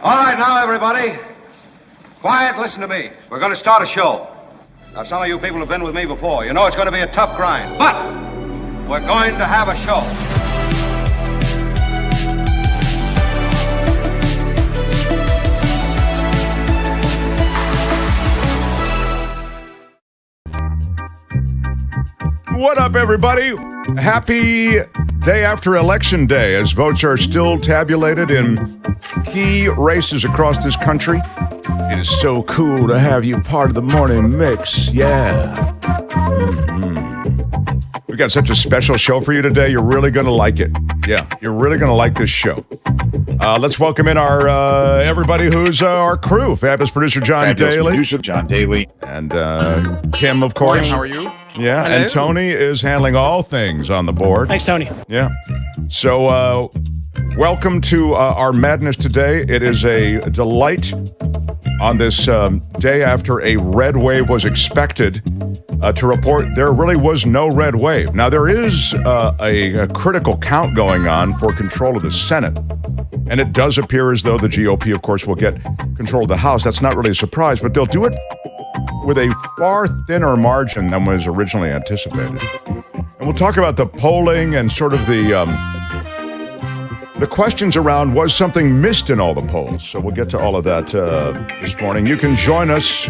All right, now, everybody. Quiet, listen to me. We're going to start a show. Now, some of you people have been with me before. You know it's going to be a tough grind, but we're going to have a show. What up, everybody? Happy day after Election Day as votes are still tabulated in key races across this country. It is so cool to have you part of the morning mix. Yeah. We got such a special show for you today. You're really going to like it. Yeah, you're really going to like this show. Let's welcome in our everybody who's our crew. Fabulous producer John Daly. And Kim, of course. How are you? Yeah, hello. And Tony is handling all things on the board. Thanks, Tony. Yeah. So, welcome to our madness today. It is a delight on this day after a red wave was expected to report there really was no red wave. Now, there is a critical count going on for control of the Senate. And it does appear as though the GOP, of course, will get control of the House. That's not really a surprise, but they'll do it with a far thinner margin than was originally anticipated. And we'll talk about the polling and sort of the questions around, was something missed in all the polls? So we'll get to all of that this morning. You can join us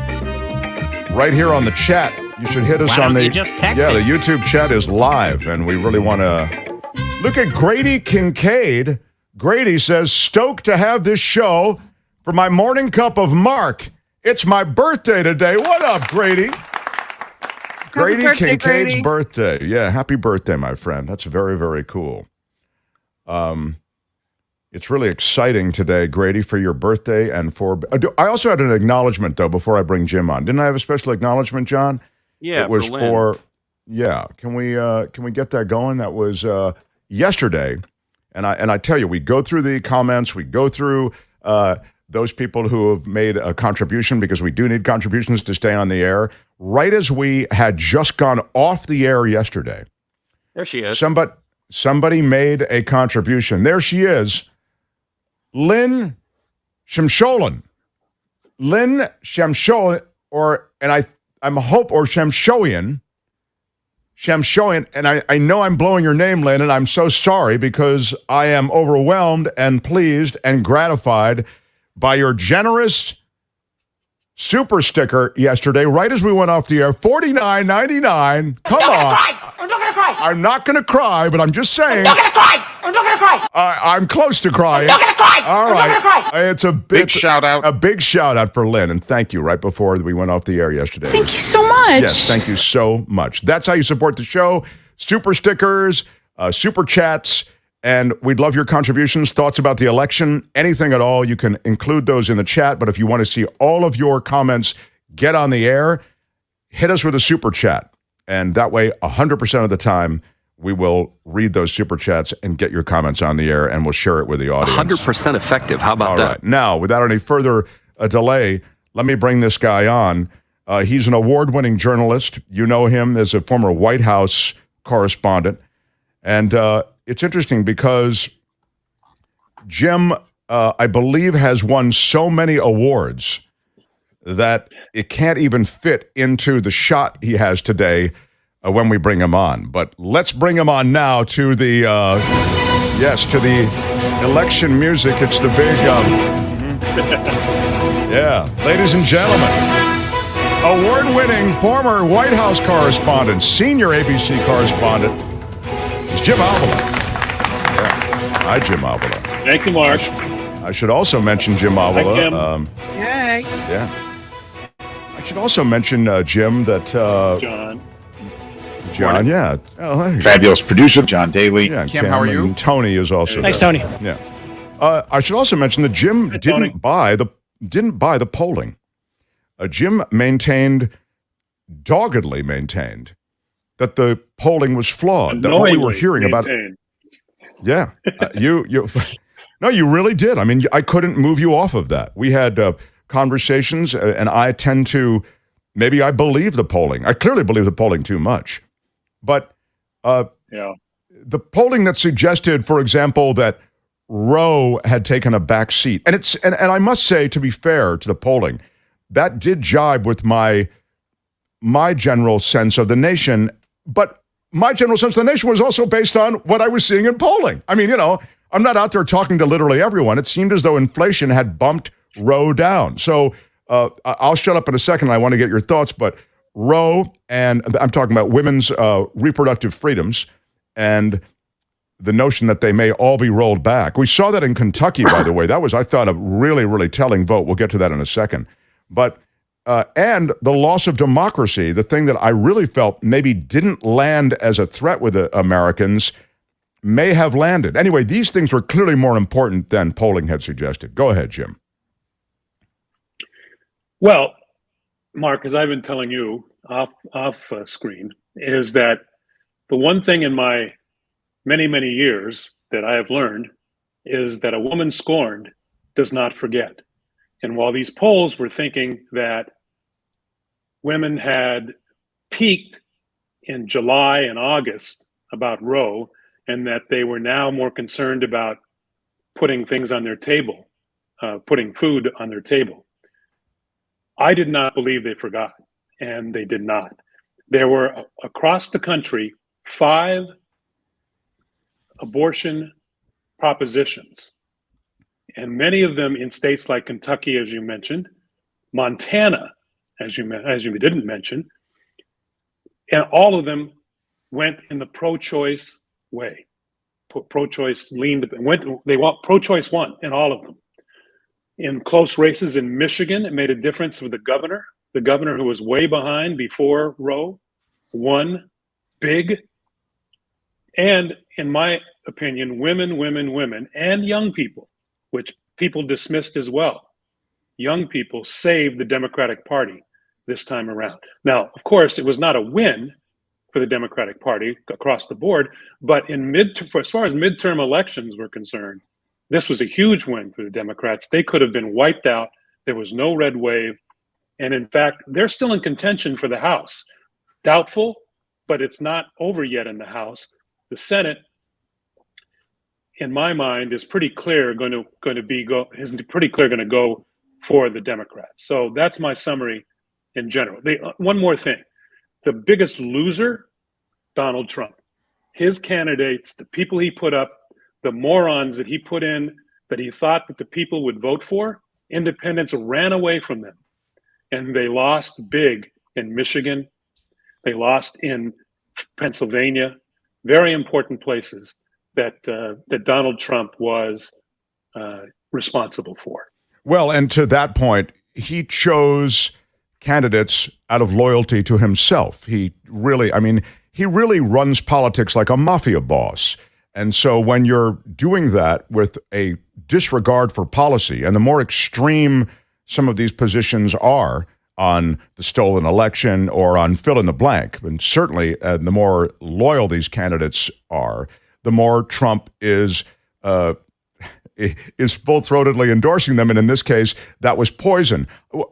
right here on the chat. You should hit us on the... you just text Yeah, it? the YouTube chat is live, and we really want to... Look at Grady Kincaid. Grady says, stoked to have this show for my morning cup of Mark. It's my birthday today. What up, Grady? Grady Kincaid's birthday. Yeah, happy birthday, my friend. That's very, very cool. It's really exciting today, Grady, for your birthday and for... I also had an acknowledgement, though, before I bring Jim on. Didn't I have a special acknowledgement, John? Yeah, it was for Lynn. Yeah. Can we get that going? That was yesterday, and I tell you, we go through the comments, we go through those people who have made a contribution, because we do need contributions to stay on the air. Right as we had just gone off the air yesterday, There she is. somebody made a contribution. There she is, Lynn Shemsholan. Lynn Shemsholan, or Shemshoian. Shemshoian, and I know I'm blowing your name, Lynn, and I'm so sorry, because I am overwhelmed and pleased and gratified by your generous super sticker yesterday, right as we went off the air. $49.99. Come on. I'm not gonna cry. I'm not going to cry, but I'm just saying. I'm not gonna cry. I'm close to crying. I'm not gonna cry. All I'm right. not gonna cry. It's a Big shout out. A big shout out for Lynn, and thank you right before we went off the air yesterday. Thank you so much. Yes, thank you so much. That's how you support the show. Super stickers, super chats, and we'd love your contributions, thoughts about the election, anything at all. You can include those in the chat, but if you want to see all of your comments get on the air, hit us with a super chat. And that way, 100% of the time, we will read those super chats and get your comments on the air, and we'll share it with the audience. 100% effective. How about All that? right. Now, without any further delay, let me bring this guy on. He's an award-winning journalist. You know him as a former White House correspondent. And it's interesting because Jim, I believe, has won so many awards that it can't even fit into the shot he has today when we bring him on. But let's bring him on now to the, to the election music. It's the big, ladies and gentlemen, award-winning former White House correspondent, senior ABC correspondent, it's Jim Avila. Yeah. Hi, Jim Avila. Thank you, Mark. I should also mention Jim Avila. Hi, Jim. Yay. Yeah. I should also mention, Jim, that... John, yeah. Oh, there you go. Fabulous producer John Daly. Yeah, Kim, how are you? and Tony is also Thanks, there. Tony. Yeah. I should also mention that Jim Hi, Tony. didn't buy the polling. Jim doggedly maintained that the polling was flawed. That what we were hearing about. Yeah, no, you really did. I mean, I couldn't move you off of that. We had conversations, and I tend to, maybe I believe the polling. I clearly believe the polling too much, but the polling that suggested, for example, that Roe had taken a back seat. And I must say, to be fair to the polling, that did jibe with my general sense of the nation. But my general sense of the nation was also based on what I was seeing in polling. I mean, I'm not out there talking to literally everyone. It seemed as though inflation had bumped Roe down. So I'll shut up in a second. I want to get your thoughts. But Roe, and I'm talking about women's reproductive freedoms and the notion that they may all be rolled back. We saw that in Kentucky, by the way. That was, I thought, a really, really telling vote. We'll get to that in a second. But and the loss of democracy, the thing that I really felt maybe didn't land as a threat with the Americans, may have landed. Anyway, these things were clearly more important than polling had suggested. Go ahead, Jim. Well, Mark, as I've been telling you off screen, is that the one thing in my many, many years that I have learned is that a woman scorned does not forget. And while these polls were thinking that women had peaked in July and August about Roe, and that they were now more concerned about putting things on their table, putting food on their table, I did not believe they forgot, and they did not. There were, across the country, 5 abortion propositions, and many of them in states like Kentucky, as you mentioned, Montana, as you didn't mention, and all of them went in the pro-choice way. Pro-choice pro-choice won in all of them. In close races in Michigan, it made a difference with the governor. The governor, who was way behind before Roe, won big. And in my opinion, women, and young people, which people dismissed as well, young people saved the Democratic Party this time around. Now, of course, it was not a win for the Democratic Party across the board, but as far as midterm elections were concerned, this was a huge win for the Democrats. They could have been wiped out. There was no red wave. And in fact, they're still in contention for the House. Doubtful, but it's not over yet in the House. The Senate, in my mind, is pretty clear going to go for the Democrats. So that's my summary in general. One more thing. The biggest loser, Donald Trump. His candidates, the people he put up, the morons that he put in, that he thought that the people would vote for, independents ran away from them. And they lost big in Michigan. They lost in Pennsylvania. Very important places that Donald Trump was responsible for. Well, and to that point, he chose candidates out of loyalty to himself. He really runs politics like a mafia boss. And so when you're doing that with a disregard for policy, and the more extreme some of these positions are on the stolen election or on fill in the blank, and certainly the more loyal these candidates are, the more Trump is full-throatedly endorsing them. And in this case, that was poison.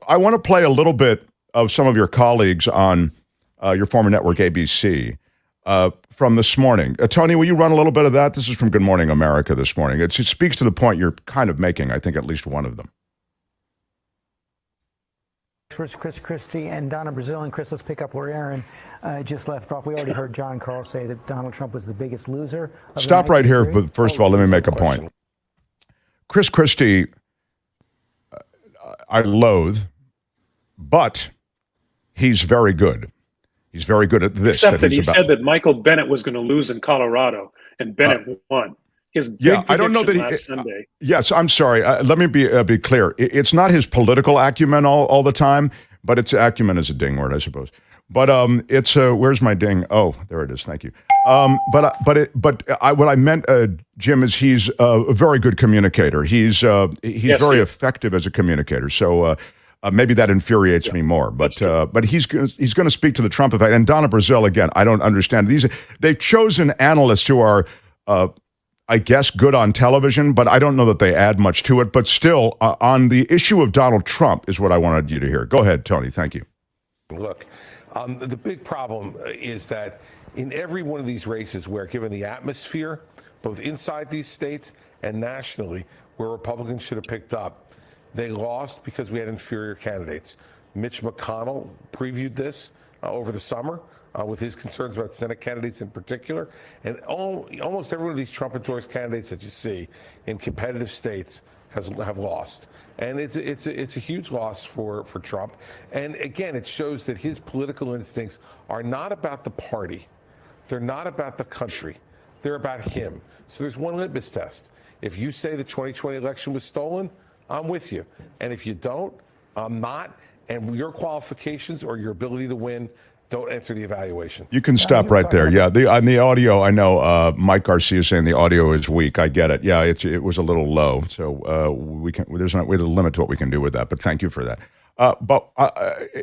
I want to play a little bit of some of your colleagues on your former network, ABC, from this morning. Tony, will you run a little bit of that? This is from Good Morning America this morning. It speaks to the point you're kind of making, I think, at least one of them. Chris Christie and Donna Brazile. And Chris, let's pick up where Aaron just left off. We already heard John Carl say that Donald Trump was the biggest loser. Stop right here, but first of all, let me make a point. Chris Christie, I loathe, but he's very good. He's very good at this. Except that he said that Michael Bennet was going to lose in Colorado, and Bennet won. His big I don't know that last Sunday. Yes, I'm sorry. Let me be clear. It's not his political acumen all the time, but it's acumen is a ding word, I suppose. But it's where's my ding? Oh, there it is. Thank you. What I meant, Jim, is he's a very good communicator. He's very effective as a communicator. So maybe that infuriates me more. But he's going to speak to the Trump effect. And Donna Brazile, again, I don't understand they've chosen analysts who are, I guess, good on television, but I don't know that they add much to it. But still, on the issue of Donald Trump is what I wanted you to hear. Go ahead, Tony. Thank you. Look, the big problem is that in every one of these races where, given the atmosphere, both inside these states and nationally where Republicans should have picked up. They lost because we had inferior candidates. Mitch McConnell previewed this over the summer with his concerns about Senate candidates in particular. And almost every one of these Trump endorsed candidates that you see in competitive states have lost. And it's a huge loss for Trump. And again, it shows that his political instincts are not about the party. They're not about the country. They're about him. So there's one litmus test. If you say the 2020 election was stolen, I'm with you. And if you don't, I'm not. And your qualifications or your ability to win don't enter the evaluation. You can stop right there. Yeah, on the audio, I know Mike Garcia is saying the audio is weak. I get it. Yeah, it was a little low, so we can. There's a limit to what we can do with that. But thank you for that. But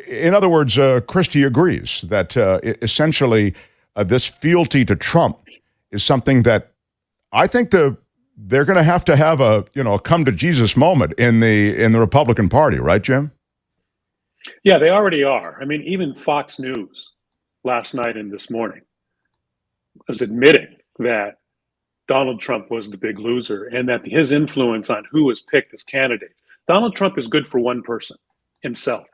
in other words, Christie agrees that essentially this fealty to Trump is something that I think they're going to have a come to Jesus moment in the Republican Party, right, Jim? Yeah, they already are. I mean, even Fox News last night and this morning was admitting that Donald Trump was the big loser and that his influence on who was picked as candidates. Donald Trump is good for one person, himself.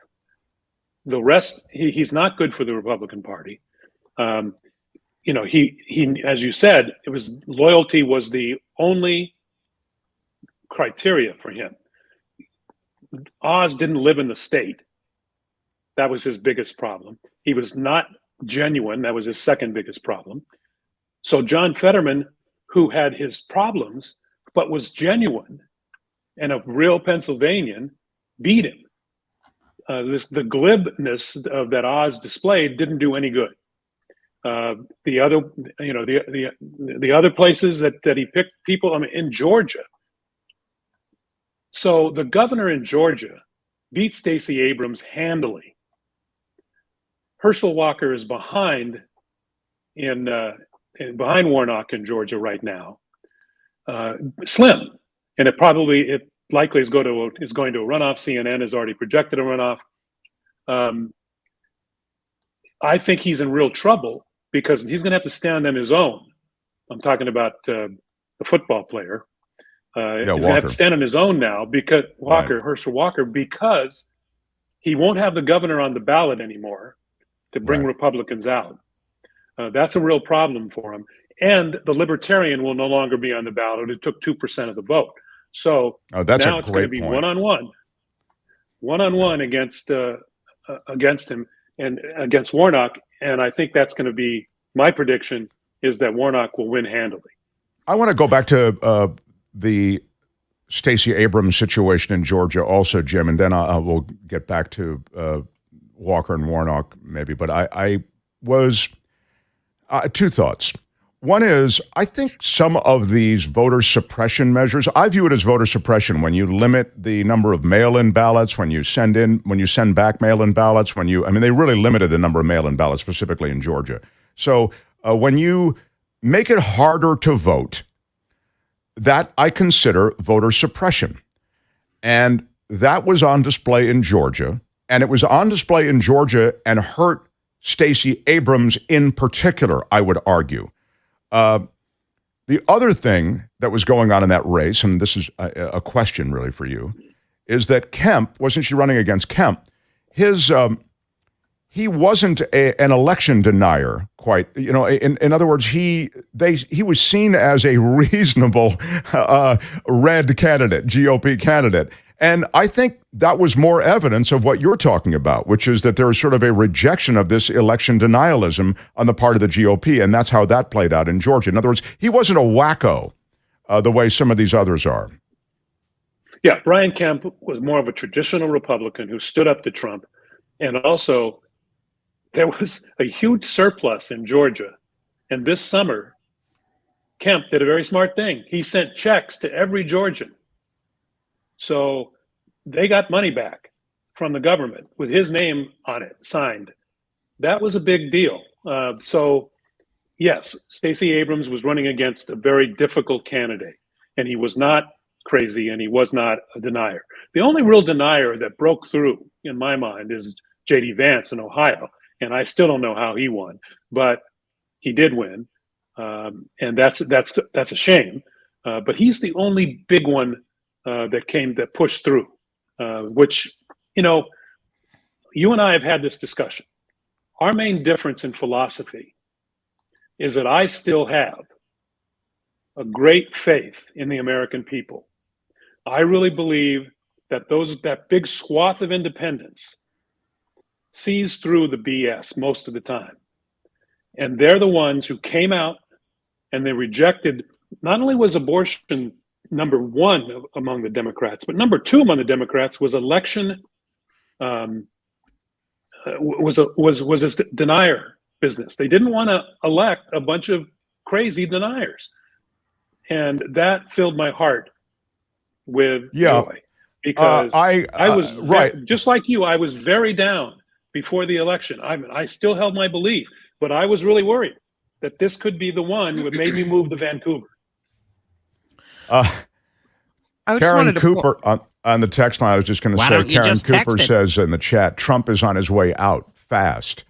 The rest, he's not good for the Republican Party. He, as you said, loyalty was the only criteria for him. Oz didn't live in the state. That was his biggest problem. He was not genuine. That was his second biggest problem. So John Fetterman, who had his problems, but was genuine and a real Pennsylvanian, beat him. The glibness that Oz displayed didn't do any good. The other places that he picked people, I mean, in Georgia. So the governor in Georgia beat Stacey Abrams handily. Herschel Walker is behind behind Warnock in Georgia right now, slim, and it likely is going to a runoff. CNN has already projected a runoff. I think he's in real trouble because he's going to have to stand on his own. I'm talking about the football player. He's going to have to stand on his own now because Herschel Walker, because he won't have the governor on the ballot anymore to bring Republicans out. That's a real problem for him. And the Libertarian will no longer be on the ballot. It took 2% of the vote. So now it's going to be one-on-one against him and against Warnock. And I think that's going to be my prediction is that Warnock will win handily. I want to go back to the Stacey Abrams situation in Georgia also, Jim, and then I will get back to Walker and Warnock maybe. But I was two thoughts. One is, I think some of these voter suppression measures, I view it as voter suppression when you limit the number of mail-in ballots, when you send back mail-in ballots, they really limited the number of mail-in ballots, specifically in Georgia. So when you make it harder to vote, that I consider voter suppression. And that was on display in Georgia. And it was on display in Georgia and hurt Stacey Abrams in particular, I would argue. The other thing that was going on in that race, and this is a question really for you, is that Kemp, wasn't she running against Kemp? He wasn't an election denier quite. In other words, he was seen as a reasonable red candidate, GOP candidate. And I think that was more evidence of what you're talking about, which is that there is sort of a rejection of this election denialism on the part of the GOP, and that's how that played out in Georgia. In other words, he wasn't a wacko the way some of these others are. Yeah, Brian Kemp was more of a traditional Republican who stood up to Trump. And also, there was a huge surplus in Georgia. And this summer, Kemp did a very smart thing. He sent checks to every Georgian. So they got money back from the government with his name on it, signed. That was a big deal. So, yes, Stacey Abrams was running against a very difficult candidate, and he was not crazy, and he was not a denier. The only real denier that broke through, in my mind, is J.D. Vance in Ohio, and I still don't know how he won, but he did win, and that's a shame. But he's the only big one that pushed through, which, you and I have had this discussion. Our main difference in philosophy is that I still have a great faith in the American people. I really believe that that big swath of independents sees through the BS most of the time. And they're the ones who came out and they rejected, not only was abortion number one among the Democrats, but number two among the Democrats was election, was this denier business. They didn't want to elect a bunch of crazy deniers. And that filled my heart with joy, because I was just like you. I was very down before the election. I still held my belief, but I was really worried that this could be the one who made me move to Vancouver. Karen Cooper on the text line, I was just going to say, Karen Cooper says in the chat, Trump is on his way out fast.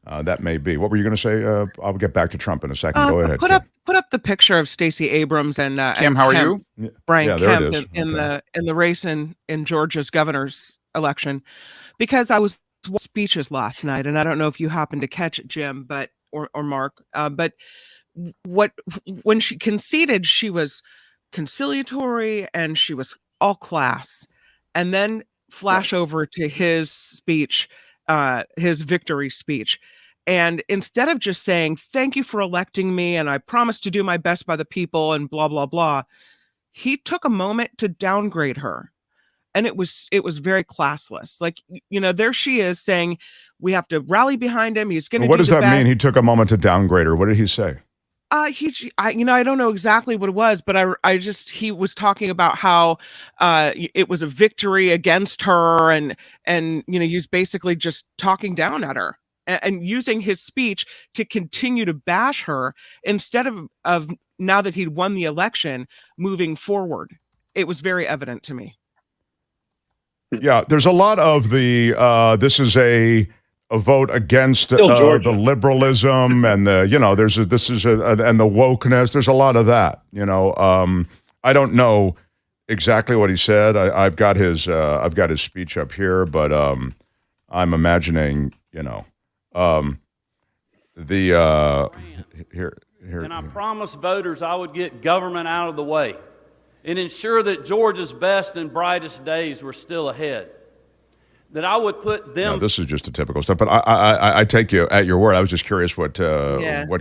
That may be. What were you going to say? I'll get back to Trump in a second. Go ahead. Put up the picture of Stacey Abrams and Kim. How are you? Brian Kemp in the race in Georgia's governor's election, because I was watching speeches last night, and I don't know if you happened to catch it, Jim, or Mark, but when she conceded, she was conciliatory and she was all class, and then flash over to his speech, his victory speech. And instead of just saying, thank you for electing me, and I promise to do my best by the people, and blah, blah, blah, he took a moment to downgrade her. And it was very classless. Like, there she is saying, we have to rally behind him. He's going to do the best. What does that mean? He took a moment to downgrade her. What did he say? I don't know exactly what it was, but he was talking about how it was a victory against her, and he was basically just talking down at her and using his speech to continue to bash her instead of now that he'd won the election, moving forward. It was very evident to me. Yeah, there's a lot of the this is a vote against the liberalism and the and the wokeness. There's a lot of that. I don't know exactly what he said. I've got his speech up here, but I'm imagining here. And I promised voters I would get government out of the way and ensure that Georgia's best and brightest days were still ahead. That I would put them. No, this is just a typical stuff, but I take you at your word. I was just curious what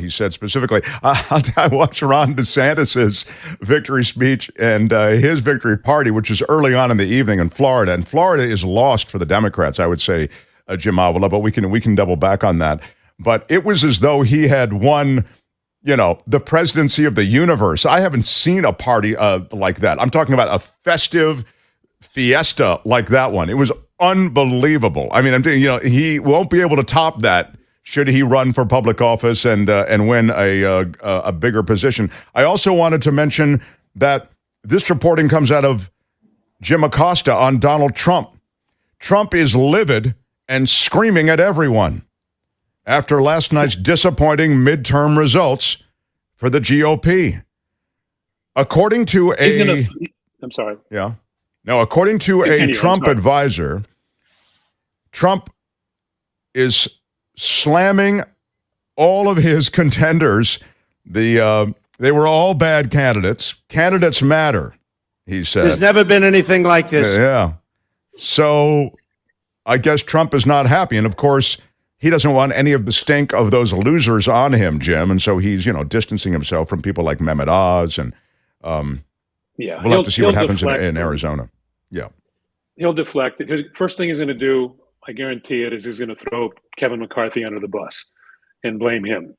he said specifically. I watched Ron DeSantis's victory speech and his victory party, which is early on in the evening in Florida, and Florida is lost for the Democrats, I would say, Jim Avila, but we can double back on that. But it was as though he had won, the presidency of the universe. I haven't seen a party like that. I'm talking about a festive fiesta like that one. It was unbelievable. I mean, he won't be able to top that should he run for public office and win a bigger position. I also wanted to mention that this reporting comes out of Jim Acosta on Donald Trump. Trump is livid and screaming at everyone after last night's disappointing midterm results for the GOP. According to I'm sorry. Yeah. No, according to a Trump advisor, Trump is slamming all of his contenders. They were all bad candidates. Candidates matter, he said. There's never been anything like this. Yeah. So I guess Trump is not happy. And of course, he doesn't want any of the stink of those losers on him, Jim. And so he's, distancing himself from people like Mehmet Oz. And we'll have to see what happens in Arizona. Yeah. He'll deflect. His first thing he's going to do, I guarantee it, is he's going to throw Kevin McCarthy under the bus and blame him.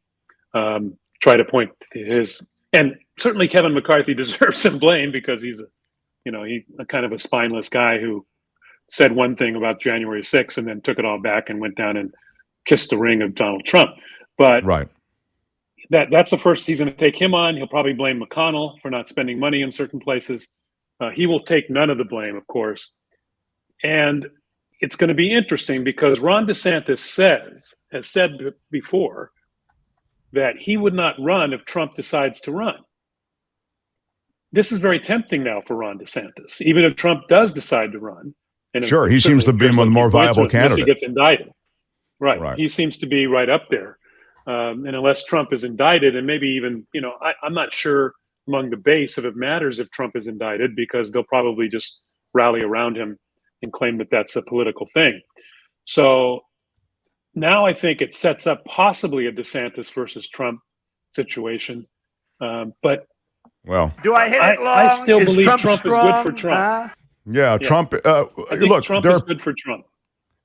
Try to point to his, and certainly Kevin McCarthy deserves some blame because he's a kind of a spineless guy who said one thing about January 6th and then took it all back and went down and kissed the ring of Donald Trump. But right. That's the first. He's going to take him on. He'll probably blame McConnell for not spending money in certain places. He will take none of the blame, of course. And it's going to be interesting because Ron DeSantis has said before that he would not run if Trump decides to run. this is very tempting now for Ron DeSantis, even if Trump does decide to run. And Sure, he seems to be one of the more viable candidates. He gets indicted. Right. He seems to be right up there. And unless Trump is indicted, and maybe even, I'm not sure among the base if it matters if Trump is indicted, because they'll probably just rally around him and claim that that's a political thing. So now I think it sets up possibly a DeSantis versus Trump situation. But do I hit it long? I still believe Trump is good for Trump. Yeah, Trump. Look, Trump is good for Trump.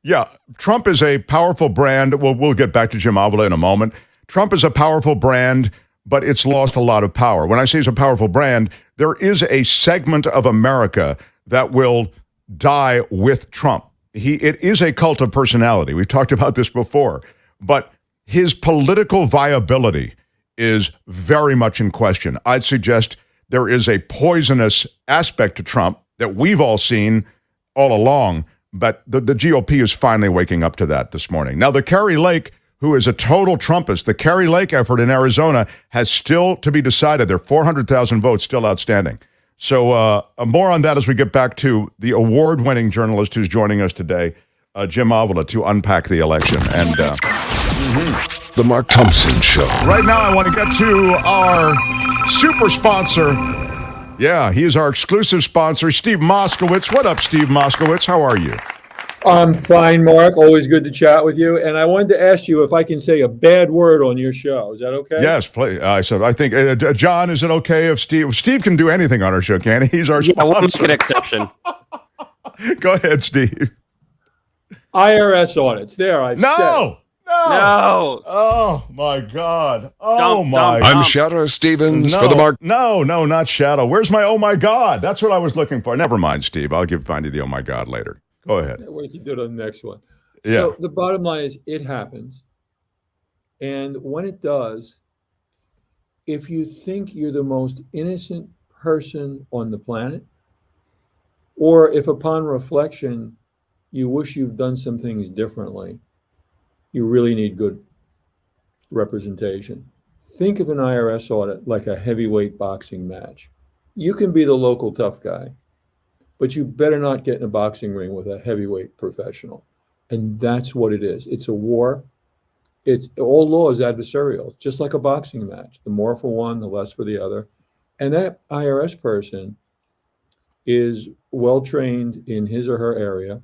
Yeah, Trump is a powerful brand. We'll get back to Jim Avila in a moment. Trump is a powerful brand, but it's lost a lot of power. When I say it's a powerful brand, there is a segment of America that will die with Trump. It is a cult of personality. We've talked about this before, but his political viability is very much in question. I'd suggest there is a poisonous aspect to Trump that we've all seen all along, but the GOP is finally waking up to that this morning. Now, the Kerry Lake, who is a total Trumpist, the Kerry Lake effort in Arizona has still to be decided. There are 400,000 votes still outstanding. So more on that as we get back to the award-winning journalist who's joining us today, Jim Avila, to unpack the election. And The Mark Thompson Show. Right now, I want to get to our super sponsor. Yeah, he is our exclusive sponsor, Steve Moskowitz. What up, Steve Moskowitz? How are you? I'm fine, Mark. Always good to chat with you. And I wanted to ask you if I can say a bad word on your show. Is that okay? Yes, please. I think, John, is it okay if Steve can do anything on our show, can he? He's our sponsor. I will make an exception. Go ahead, Steve. IRS audits. There, I've said it. No. Oh, my God. Oh, my God. I'm Shadow Stevens for the Mark. No, not Shadow. Where's my oh, my God? That's what I was looking for. Never mind, Steve. I'll find you the oh, my God later. Go ahead. What if you do it on the next one? Yeah. So the bottom line is it happens. And when it does, if you think you're the most innocent person on the planet, or if upon reflection, you wish you've done some things differently, you really need good representation. Think of an IRS audit like a heavyweight boxing match. You can be the local tough guy, but you better not get in a boxing ring with a heavyweight professional. And that's what it is. It's a war. It's all law is adversarial. It's just like a boxing match. The more for one, the less for the other. And that IRS person is well-trained in his or her area,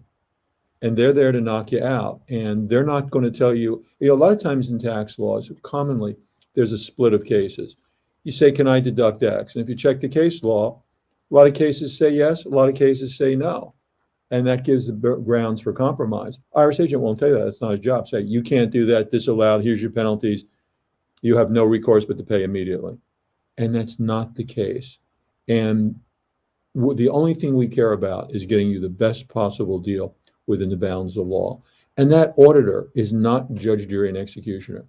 and they're there to knock you out. And they're not going to tell you, a lot of times in tax laws, commonly, there's a split of cases. You say, can I deduct X? And if you check the case law, a lot of cases say yes, a lot of cases say no. And that gives the grounds for compromise. IRS agent won't tell you that. It's not his job. Say, you can't do that, disallowed, here's your penalties. You have no recourse but to pay immediately. And that's not the case. And the only thing we care about is getting you the best possible deal within the bounds of law. And that auditor is not judge, jury, and executioner.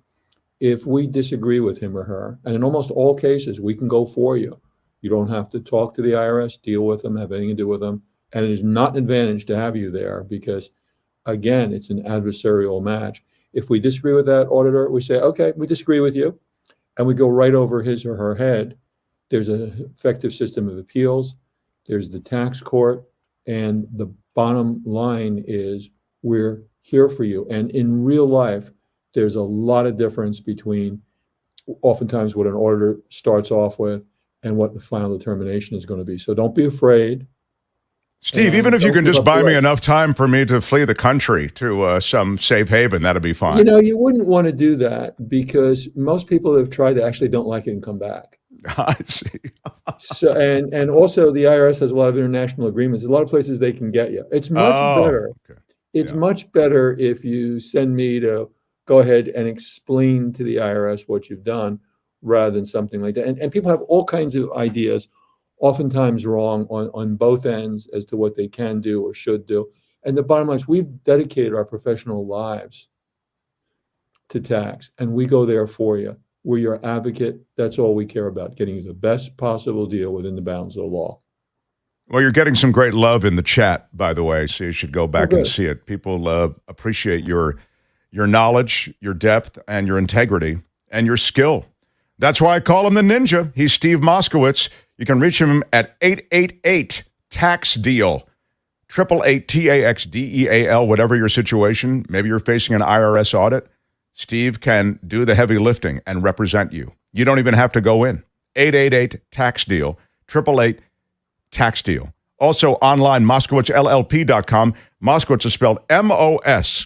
If we disagree with him or her, and in almost all cases, we can go for you. You don't have to talk to the IRS, deal with them, have anything to do with them. And it is not an advantage to have you there because, again, it's an adversarial match. If we disagree with that auditor, we say, okay, we disagree with you. And we go right over his or her head. There's an effective system of appeals. There's the tax court. And the bottom line is we're here for you. And in real life, there's a lot of difference between oftentimes what an auditor starts off with and what the final determination is going to be. So don't be afraid. Steve, even if you can just buy me enough time for me to flee the country to some safe haven, that'd be fine. You wouldn't want to do that because most people have tried to actually don't like it and come back. I see. So and also the IRS has a lot of international agreements. There's a lot of places they can get you. It's much better. Okay. It's much better if you send me to go ahead and explain to the IRS what you've done rather than something like that. And people have all kinds of ideas, oftentimes wrong on both ends as to what they can do or should do. And the bottom line is we've dedicated our professional lives to tax, and we go there for you. We're your advocate. That's all we care about, getting you the best possible deal within the bounds of the law. Well, you're getting some great love in the chat, by the way, so you should go back and see it. People appreciate your knowledge, your depth, and your integrity, and your skill. That's why I call him the Ninja. He's Steve Moskowitz. You can reach him at 888-TAX-DEAL. 888-TAXDEAL, whatever your situation. Maybe you're facing an IRS audit. Steve can do the heavy lifting and represent you. You don't even have to go in. 888-TAX-DEAL. 888-TAX-DEAL. Also online, MoskowitzLLP.com. Moskowitz is spelled Moskowitz.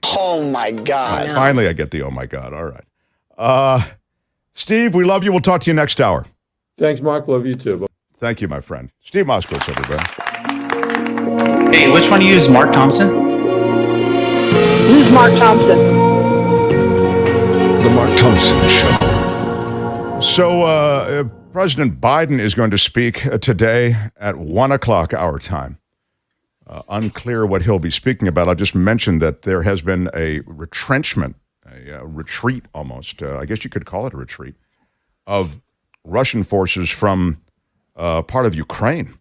Oh, my God. Finally, I get the oh, my God. All right. Steve, we love you. We'll talk to you next hour. Thanks, Mark. Love you too. Thank you, my friend. Steve Moskowitz, everybody. Hey, which one do you use? Mark Thompson? Use Mark Thompson. The Mark Thompson Show. So, President Biden is going to speak today at 1 o'clock our time. Unclear what he'll be speaking about. I just mentioned that there has been a retrenchment, a retreat almost, I guess you could call it a retreat, of Russian forces from part of Ukraine.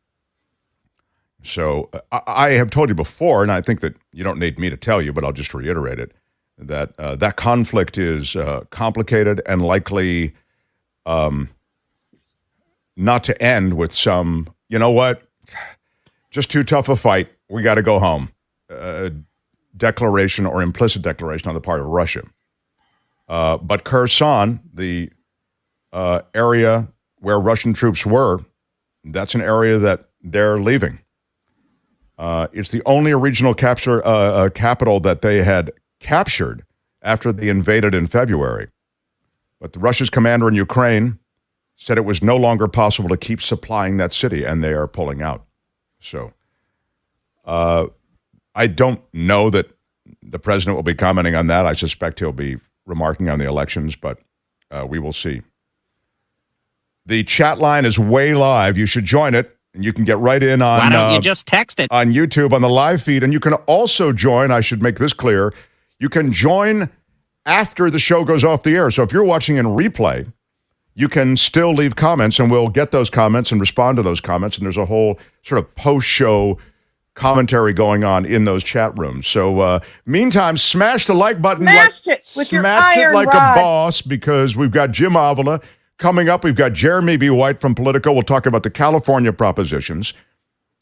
So I have told you before, and I think that you don't need me to tell you, but I'll just reiterate it, that that conflict is complicated and likely not to end with some, you know what, just too tough a fight, we got to go home, declaration or implicit declaration on the part of Russia. But Kherson, the area where Russian troops were, that's an area that they're leaving. It's the only regional capital that they had captured after they invaded in February. But the Russia's commander in Ukraine said it was no longer possible to keep supplying that city, and they are pulling out. So I don't know that the president will be commenting on that. I suspect he'll be remarking on the elections, but we will see. The chat line is way live. You should join it, and you can get right in on. Why don't you just text it? On YouTube, on the live feed, and you can also join, I should make this clear, you can join after the show goes off the air. So if you're watching in replay, you can still leave comments, and we'll get those comments and respond to those comments, and there's a whole sort of post-show commentary going on in those chat rooms. So meantime, smash the like button. Smash it with your smash it iron like rod. a boss, because we've got Jim Avila coming up. We've got Jeremy B. White from Politico. We'll talk about the California propositions.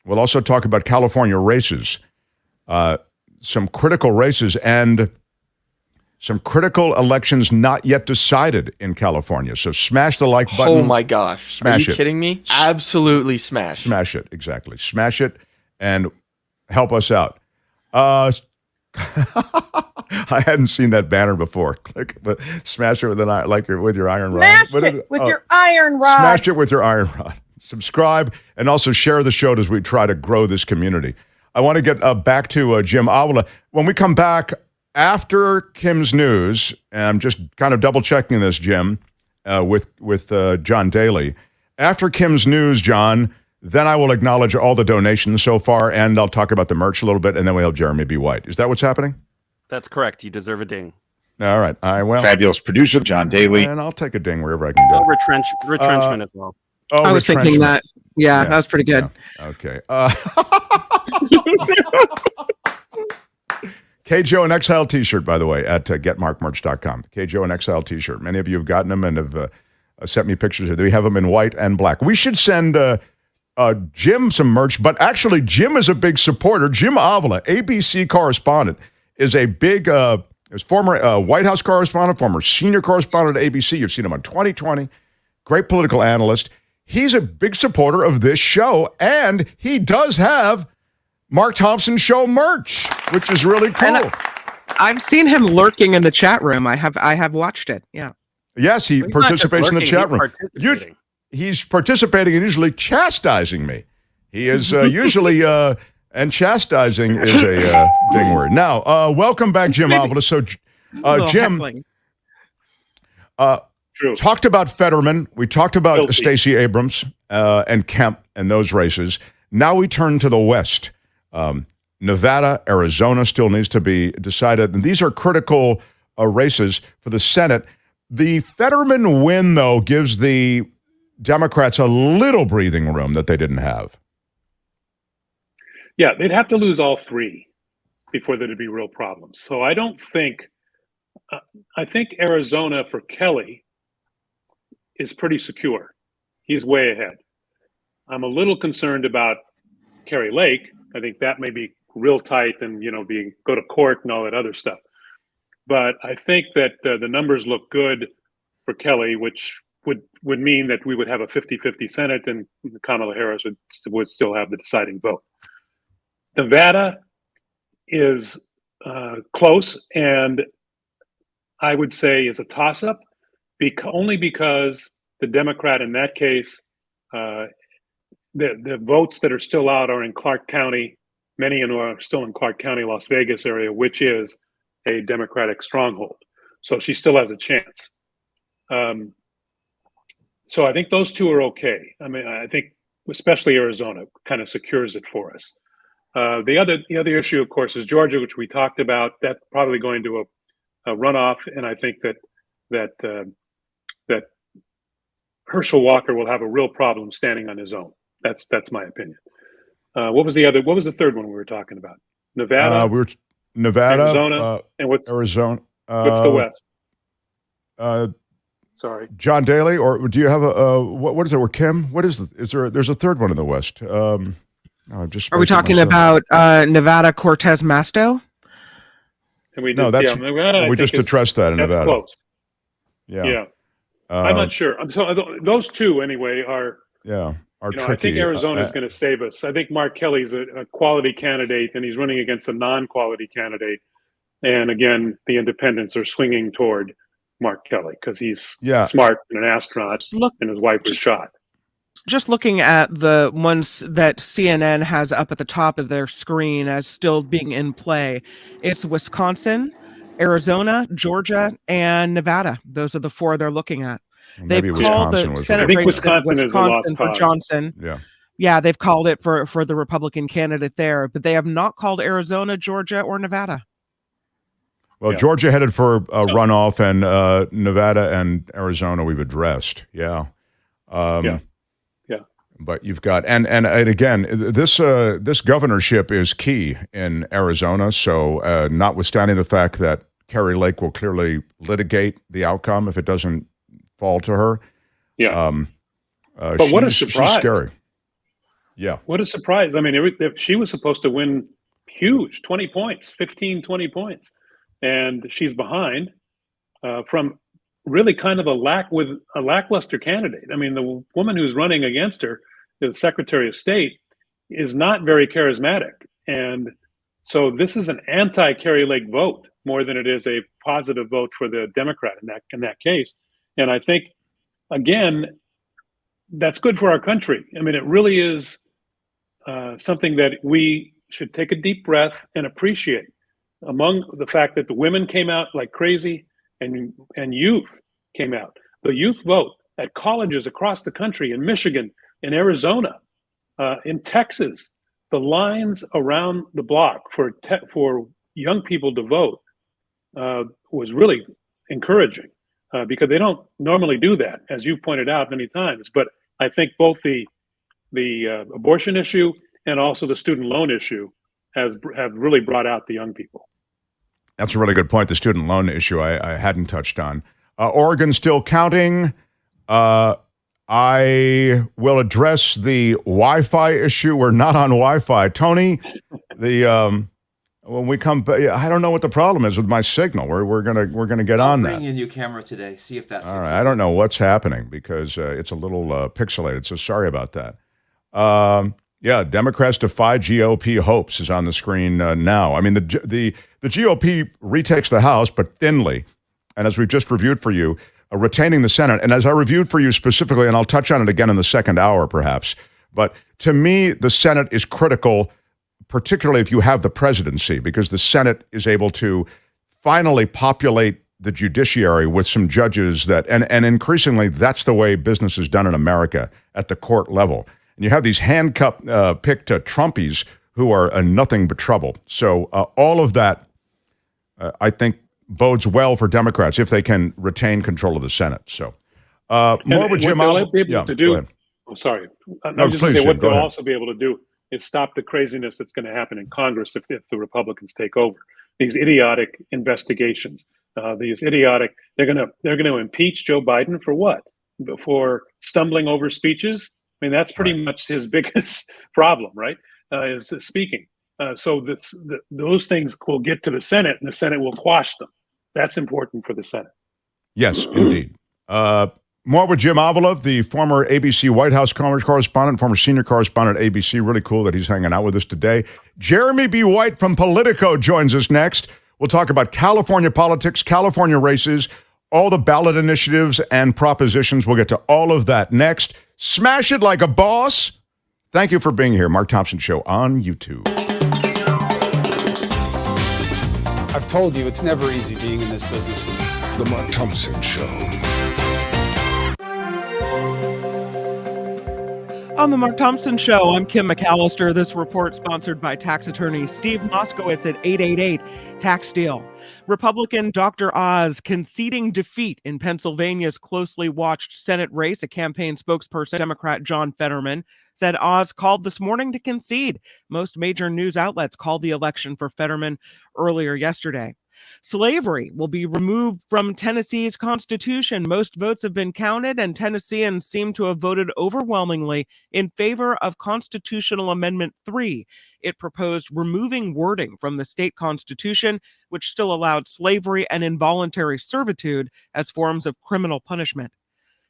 We'll also talk about California races, some critical races, and some critical elections not yet decided in California. So smash the like button. Oh my gosh. Smash Are you it. kidding me? Absolutely smash. Smash it, exactly. Smash it and help us out. I hadn't seen that banner before. Click, but smash it with an iron, with your iron rod. Smash it with your iron rod. Smash it with your iron rod. Subscribe and also share the show as we try to grow this community. I want to get back to Jim Avila. When we come back after Kim's news, and I'm just kind of double checking this, Jim, with John Daly. After Kim's news, John, then I will acknowledge all the donations so far, and I'll talk about the merch a little bit, and then we'll have Jeremy B. White. Is that what's happening? That's correct. You deserve a ding. All right. I will. Fabulous producer, John Daly. And I'll take a ding wherever I can go. Retrenchment as well. I was thinking that. Yeah, that was pretty good. Yeah. Okay. KJO and Exile t-shirt, by the way, at getmarkmerch.com. KJO and Exile t-shirt. Many of you have gotten them and have sent me pictures. We have them in white and black. We should send Jim some merch, but actually Jim is a big supporter. Jim Avila, ABC correspondent, is a big, is former White House correspondent, former senior correspondent at ABC. You've seen him on 2020. Great political analyst. He's a big supporter of this show, and he does have Mark Thompson Show merch, which is really cool. I've seen him lurking in the chat room. I have watched it. Yeah. Yes, he participates in the chat room. He's participating and usually chastising me. He is usually, and chastising is a ding word. Now, welcome back, Jim Avila. So, Jim, talked about Fetterman. We talked about Stacey Abrams and Kemp and those races. Now we turn to the West. Nevada, Arizona still needs to be decided. And these are critical races for the Senate. The Fetterman win, though, gives the Democrats a little breathing room that they didn't have. Yeah, they'd have to lose all three before there'd be real problems. So I don't think, I think Arizona for Kelly is pretty secure. He's way ahead. I'm a little concerned about Kerry Lake. I think that may be real tight and, go to court and all that other stuff. But I think that the numbers look good for Kelly, which would mean that we would have a 50-50 Senate and Kamala Harris would still have the deciding vote. Nevada is close, and I would say is a toss-up, only because the Democrat in that case, the votes that are still out are in Clark County. Many are still in Clark County, Las Vegas area, which is a Democratic stronghold. So she still has a chance. So I think those two are okay. I mean, I think especially Arizona kind of secures it for us. The other issue, of course, is Georgia, which we talked about. That's probably going to a runoff, and I think that Herschel Walker will have a real problem standing on his own. That's my opinion. What was the third one we were talking about? Nevada. Nevada, Arizona, and what's Arizona? What's the West? Sorry, John Daly, or do you have what is it? Or Kim? What is there's a third one in the West? Are we talking about Nevada Cortez Masto? We just addressed that in Nevada. Close. Yeah. I'm not sure. Those two anyway are tricky. I think Arizona is going to save us. I think Mark Kelly's a quality candidate, and he's running against a non-quality candidate. And again, the independents are swinging toward Mark Kelly because he's smart and an astronaut, and his wife was shot. Just looking at the ones that CNN has up at the top of their screen as still being in play, it's Wisconsin, Arizona, Georgia, and Nevada. Those are the four they're looking at. Maybe they've called the Senate race Wisconsin is a lost for cause. Johnson. Yeah, they've called it for the Republican candidate there, but they have not called Arizona, Georgia, or Nevada. Well, Georgia headed for a runoff, and Nevada and Arizona we've addressed. But you've got and again, this governorship is key in Arizona. So, notwithstanding the fact that Kerry Lake will clearly litigate the outcome if it doesn't fall to her. But what a surprise! She's scary. Yeah, what a surprise! I mean, she was supposed to win huge, 20 points, 15, 20 points, and she's behind from really kind of a lackluster candidate. I mean, the woman who's running against her, the Secretary of State, is not very charismatic. And so this is an anti-Kerry Lake vote more than it is a positive vote for the Democrat in that case. And I think, again, that's good for our country. I mean, it really is something that we should take a deep breath and appreciate. Among the fact that the women came out like crazy and youth came out. The youth vote at colleges across the country, in Michigan, in Arizona, in Texas, the lines around the block for young people to vote was really encouraging because they don't normally do that, as you've pointed out many times. But I think both the abortion issue and also the student loan issue have really brought out the young people. That's a really good point. The student loan issue I hadn't touched on. Oregon still counting. I will address the Wi-Fi issue. We're not on Wi-Fi. Tony, when we come, I don't know what the problem is with my signal. We're gonna get on that. I'll bring a new camera today. See if that. All right. I don't know what's happening because it's a little pixelated. So sorry about that. Democrats defy GOP hopes is on the screen now. I mean, the GOP retakes the House, but thinly. And as we've just reviewed for you, retaining the Senate. And as I reviewed for you specifically, and I'll touch on it again in the second hour perhaps, but to me, the Senate is critical, particularly if you have the presidency, because the Senate is able to finally populate the judiciary with some judges that, and increasingly, that's the way business is done in America at the court level. And you have these handcuffed, picked Trumpies who are nothing but trouble. So all of that, I think, bodes well for Democrats if they can retain control of the Senate. So more with Jim. What they'll be able to do. Oh, sorry. I'm just going to say what they'll also be able to do is stop the craziness that's going to happen in Congress if the Republicans take over. These idiotic investigations. They're going to impeach Joe Biden for what? for stumbling over speeches. I mean, that's pretty much his biggest problem, right? Is speaking. So those things will get to the Senate, and the Senate will quash them. That's important for the Senate. Yes, indeed. More with Jim Avila, the former ABC White House correspondent, former senior correspondent at ABC. Really cool that he's hanging out with us today. Jeremy B. White from Politico joins us next. We'll talk about California politics, California races, all the ballot initiatives and propositions. We'll get to all of that next. Smash it like a boss. Thank you for being here. Mark Thompson Show on YouTube. I've told you it's never easy being in this business. The Mark Thompson Show. On the Mark Thompson Show, I'm Kim McAllister. This report sponsored by tax attorney Steve Moskowitz at 888 Tax Deal. Republican Dr. Oz conceding defeat in Pennsylvania's closely watched Senate race. A campaign spokesperson, Democrat John Fetterman, said Oz called this morning to concede. Most major news outlets called the election for Fetterman earlier yesterday. Slavery will be removed from Tennessee's constitution. Most votes have been counted, and Tennesseans seem to have voted overwhelmingly in favor of Constitutional Amendment 3. It proposed removing wording from the state constitution, which still allowed slavery and involuntary servitude as forms of criminal punishment.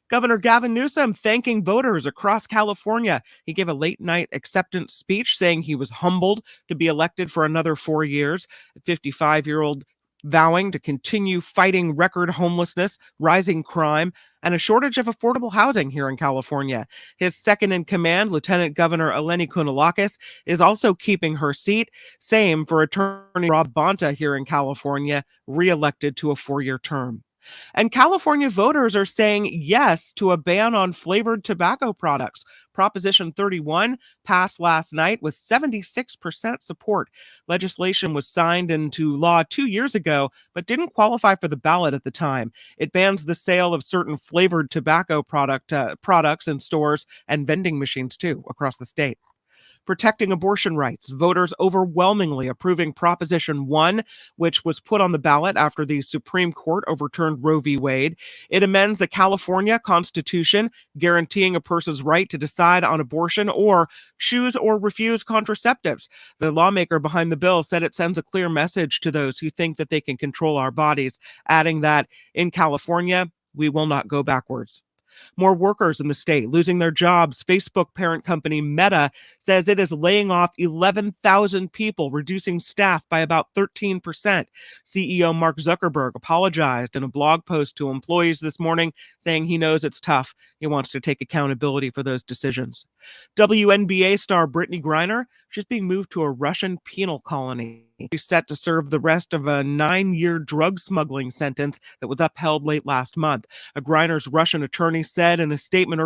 Governor Gavin Newsom thanking voters across California. He gave a late-night acceptance speech saying he was humbled to be elected for another 4 years. A 55-year-old vowing to continue fighting record homelessness, rising crime, and a shortage of affordable housing here in California. His second in command, Lieutenant Governor Eleni Kounalakis, is also keeping her seat. Same for Attorney Rob Bonta here in California, re-elected to a 4-year term. And California voters are saying yes to a ban on flavored tobacco products. Proposition 31 passed last night with 76% support. Legislation was signed into law 2 years ago, but didn't qualify for the ballot at the time. It bans the sale of certain flavored tobacco products in stores and vending machines, too, across the state. Protecting abortion rights. Voters overwhelmingly approving Proposition 1, which was put on the ballot after the Supreme Court overturned Roe v. Wade. It amends the California Constitution, guaranteeing a person's right to decide on abortion or choose or refuse contraceptives. The lawmaker behind the bill said it sends a clear message to those who think that they can control our bodies, adding that in California, we will not go backwards. More workers in the state losing their jobs. Facebook parent company Meta says it is laying off 11,000 people, reducing staff by about 13%. CEO Mark Zuckerberg apologized in a blog post to employees this morning, saying he knows it's tough. He wants to take accountability for those decisions. WNBA star Brittany Griner, she's being moved to a Russian penal colony. She's set to serve the rest of a 9-year drug smuggling sentence that was upheld late last month. A Griner's Russian attorney said in a statement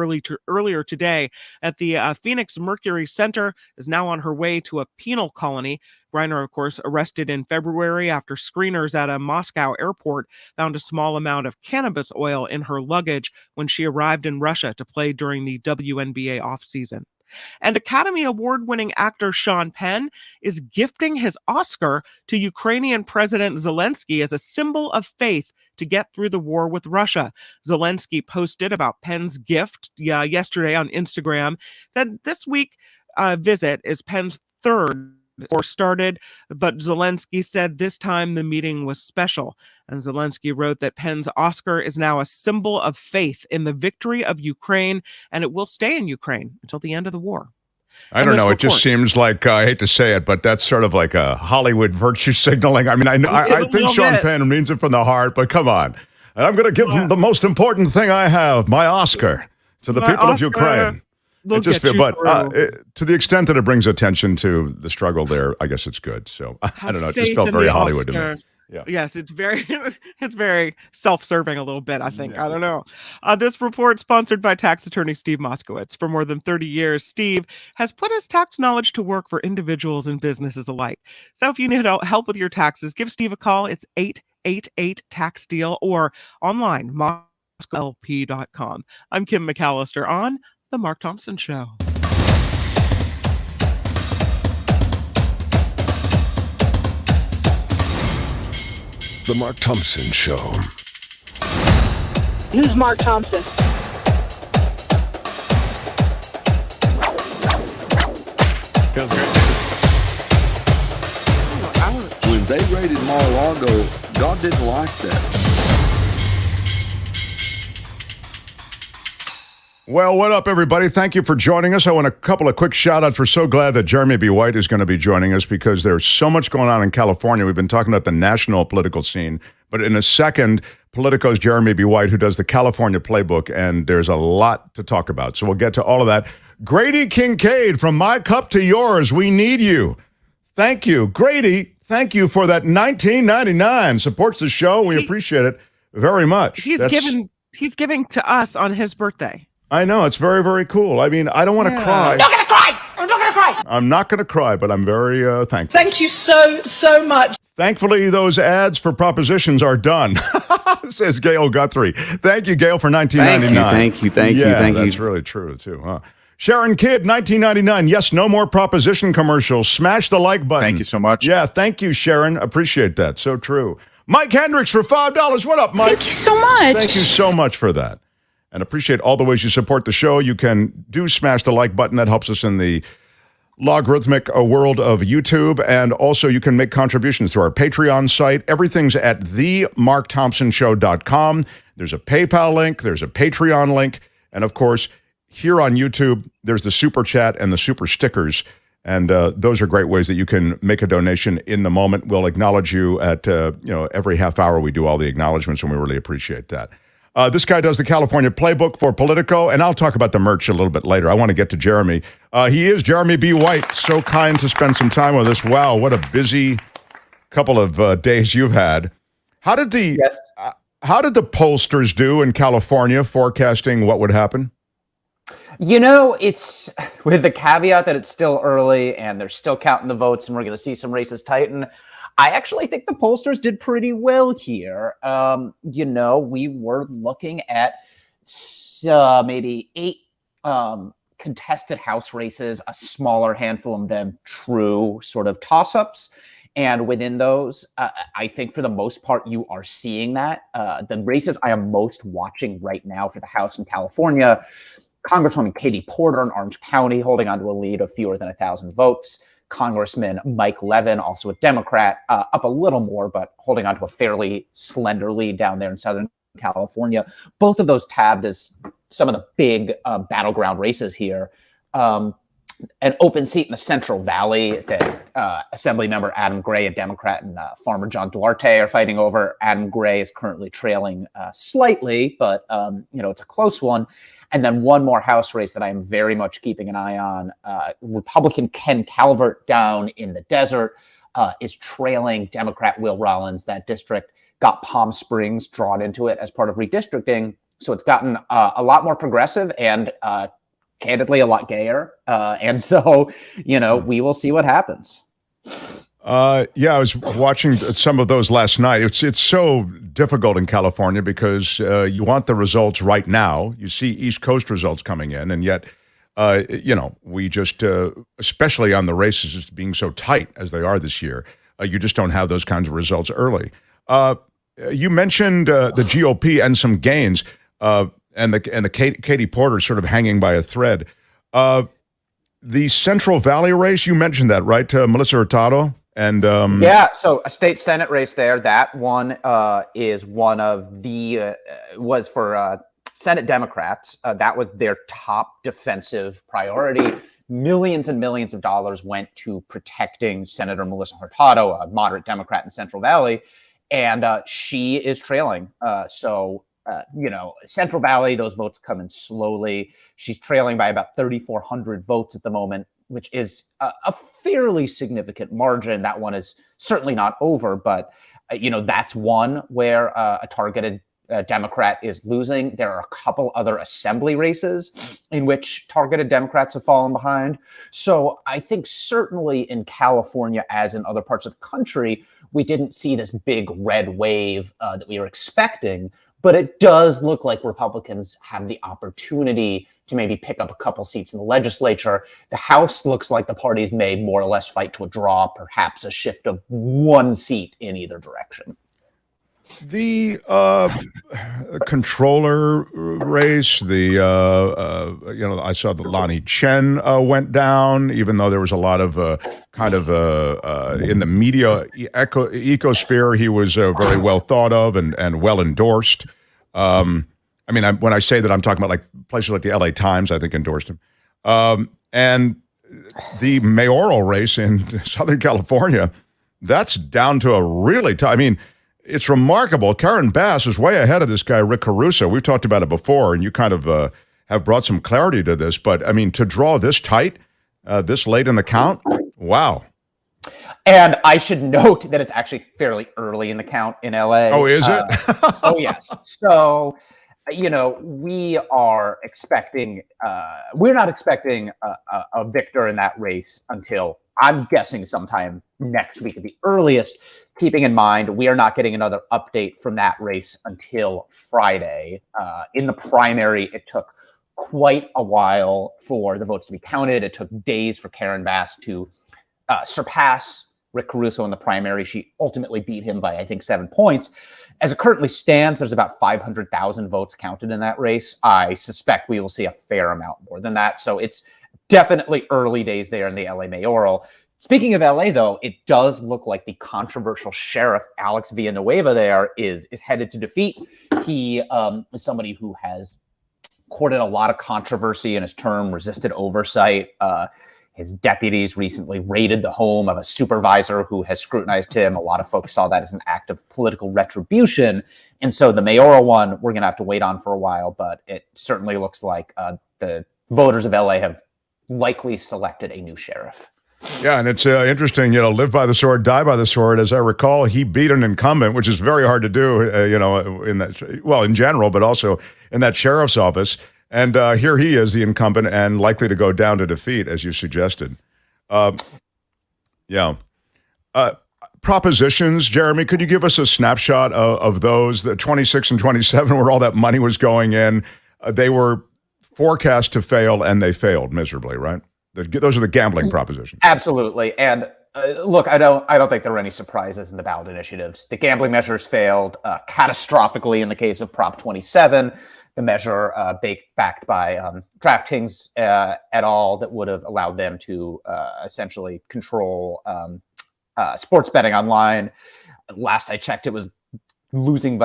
earlier today that the Phoenix Mercury Center is now on her way to a penal colony. Griner, of course, arrested in February after screeners at a Moscow airport found a small amount of cannabis oil in her luggage when she arrived in Russia to play during the WNBA offseason. And Academy Award-winning actor Sean Penn is gifting his Oscar to Ukrainian President Zelensky as a symbol of faith to get through the war with Russia. Zelensky posted about Penn's gift yesterday on Instagram, said this week visit is Penn's third or started, but Zelensky said this time the meeting was special. And Zelensky wrote that Penn's Oscar is now a symbol of faith in the victory of Ukraine, and it will stay in Ukraine until the end of the war. I don't know. It just seems like, I hate to say it, but that's sort of like a Hollywood virtue signaling. I mean, I think Sean Penn means it from the heart, but come on. And I'm going to give him the most important thing I have, my Oscar, to the people of Ukraine. We'll to the extent that it brings attention to the struggle there, I guess it's good. So I don't know. It just felt very Hollywood to me. Yeah. Yes, it's very self-serving a little bit, I think. Yeah. I don't know. This report sponsored by tax attorney Steve Moskowitz. For more than 30 years, Steve has put his tax knowledge to work for individuals and businesses alike. So if you need help with your taxes, give Steve a call. It's 888-TAX-DEAL or online, moskowlp.com. I'm Kim McAllister on The Mark Thompson Show. The Mark Thompson Show. Who's Mark Thompson? Feels great. When they raided Mar-a-Lago, God didn't like that. Well, what up, everybody? Thank you for joining us. I want a couple of quick shout-outs. We're so glad that Jeremy B. White is going to be joining us because there's so much going on in California. We've been talking about the national political scene, but in a second, Politico's Jeremy B. White, who does the California playbook, and there's a lot to talk about. So we'll get to all of that. Grady Kincaid, from my cup to yours, we need you. Thank you. Grady, thank you for that $19.99. Supports the show. We appreciate it very much. He's giving to us on his birthday. I know. It's very, very cool. I mean, I don't want to cry. I'm not gonna cry! I'm not gonna cry! I'm not going to cry, but I'm very thankful. Thank you so much. Thankfully, those ads for propositions are done, says Gail Guthrie. Thank you, Gail, for $19.99. Thank you. That's really true, too, huh? Sharon Kidd, $19.99. Yes, no more proposition commercials. Smash the like button. Thank you so much. Yeah, thank you, Sharon. Appreciate that. So true. Mike Hendricks for $5. What up, Mike? Thank you so much. Thank you so much for that. And appreciate all the ways you support the show. You can smash the like button. That helps us in the logarithmic world of YouTube. And also you can make contributions through our Patreon site. Everything's at themarkthompsonshow.com. There's a PayPal link. There's a Patreon link. And of course, here on YouTube, there's the super chat and the super stickers. And those are great ways that you can make a donation in the moment. We'll acknowledge you at, every half hour. We do all the acknowledgments, and we really appreciate that. This guy does the California playbook for Politico, and I'll talk about the merch a little bit later. I want to get to Jeremy. He is Jeremy B. White. So kind to spend some time with us. Wow, what a busy couple of days you've had. How did the pollsters do in California forecasting what would happen? It's with the caveat that it's still early and they're still counting the votes and we're going to see some races tighten. I actually think the pollsters did pretty well here. We were looking at maybe 8 contested House races, a smaller handful of them true sort of toss-ups. And within those, I think for the most part, you are seeing that. The races I am most watching right now for the House in California, Congresswoman Katie Porter in Orange County holding on to a lead of fewer than 1,000 votes. Congressman Mike Levin, also a Democrat, up a little more, but holding on to a fairly slender lead down there in Southern California. Both of those tabbed as some of the big battleground races here. An open seat in the Central Valley that Assemblymember Adam Gray, a Democrat, and Farmer John Duarte are fighting over. Adam Gray is currently trailing slightly, but it's a close one. And then one more House race that I am very much keeping an eye on. Republican Ken Calvert down in the desert is trailing Democrat Will Rollins. That district got Palm Springs drawn into it as part of redistricting. So it's gotten a lot more progressive and candidly a lot gayer. And so, we will see what happens. I was watching some of those last night. It's so difficult in California because you want the results right now. You see East Coast results coming in, and yet, we just, especially on the races, just being so tight as they are this year, you just don't have those kinds of results early. You mentioned the GOP and some gains, and the Katie Porter sort of hanging by a thread. The Central Valley race, you mentioned that, right? Melissa Hurtado? And so a state Senate race there. That one is one of the was for Senate Democrats. That was their top defensive priority. Millions and millions of dollars went to protecting Senator Melissa Hurtado, a moderate Democrat in Central Valley, and she is trailing. Central Valley, those votes come in slowly. She's trailing by about 3,400 votes at the moment, which is a fairly significant margin. That one is certainly not over, but, that's one where a targeted Democrat is losing. There are a couple other assembly races in which targeted Democrats have fallen behind. So I think certainly in California, as in other parts of the country, we didn't see this big red wave that we were expecting, but it does look like Republicans have the opportunity to maybe pick up a couple seats in the legislature. The House looks like the parties may more or less fight to a draw, perhaps a shift of one seat in either direction. The controller race, I saw that Lonnie Chen went down, even though there was a lot of in the media ecosphere, he was very well thought of and well endorsed. When I say that, I'm talking about like places like the LA Times, I think, endorsed him. And the mayoral race in Southern California, that's down to a really tough. It's remarkable. Karen Bass is way ahead of this guy, Rick Caruso. We've talked about it before, and you kind of have brought some clarity to this. But, to draw this tight, this late in the count, wow. And I should note that it's actually fairly early in the count in LA. Oh, is it? Oh, yes. So, we are expecting, we're not expecting a victor in that race until, I'm guessing, sometime next week at the earliest, keeping in mind we are not getting another update from that race until Friday. In the primary, it took quite a while for the votes to be counted. It took days for Karen Bass to surpass Rick Caruso in the primary. She ultimately beat him by, I think, 7 points. As it currently stands, there's about 500,000 votes counted in that race. I suspect we will see a fair amount more than that. So it's definitely early days there in the LA mayoral. Speaking of LA, though, it does look like the controversial sheriff, Alex Villanueva, there is headed to defeat. He is somebody who has courted a lot of controversy in his term, resisted oversight. His deputies recently raided the home of a supervisor who has scrutinized him. A lot of folks saw that as an act of political retribution. And so the mayoral one, we're going to have to wait on for a while, but it certainly looks like the voters of LA have likely selected a new sheriff. Yeah, and it's interesting, live by the sword, die by the sword. As I recall, he beat an incumbent, which is very hard to do, in general, but also in that sheriff's office. And here he is, the incumbent, and likely to go down to defeat, as you suggested. Propositions, Jeremy, could you give us a snapshot of those, the 26 and 27, where all that money was going in? They were forecast to fail, and they failed miserably, right? Those are the gambling propositions. Absolutely. And look, I don't think there were any surprises in the ballot initiatives. The gambling measures failed catastrophically in the case of Prop 27. The measure backed by DraftKings et al. That would have allowed them to essentially control sports betting online. Last I checked, it was losing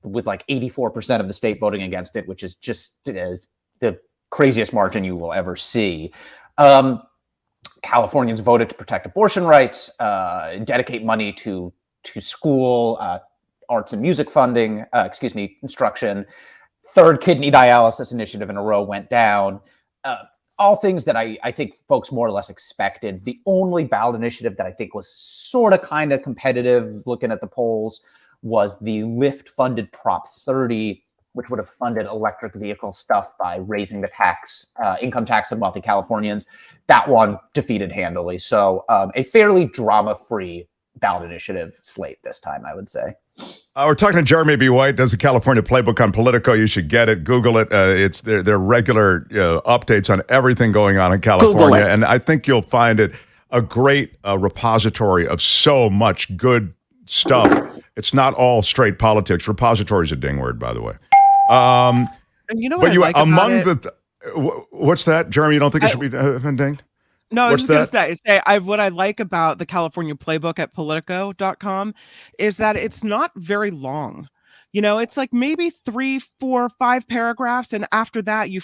with like 84% of the state voting against it, which is just the craziest margin you will ever see. Californians voted to protect abortion rights, dedicate money to school, arts and music funding, instruction. Third kidney dialysis initiative in a row went down. All things that I think folks more or less expected. The only ballot initiative that I think was sort of kind of competitive, looking at the polls, was the Lyft-funded Prop 30, which would have funded electric vehicle stuff by raising the income tax of wealthy Californians. That one defeated handily. So a fairly drama-free ballot initiative slate this time, I would say. We're talking to Jeremy B. White, does the California Playbook on Politico. You should get it. Google it. It's their regular updates on everything going on in California. And I think you'll find it a great repository of so much good stuff. It's not all straight politics. Repository is a ding word, by the way. And you know what I like among about it? What's that, Jeremy? You don't think it should be dinged? No, I was just going to say, what I like about the California Playbook at Politico.com is that it's not very long. It's like maybe 3, 4, 5 paragraphs. And after that, you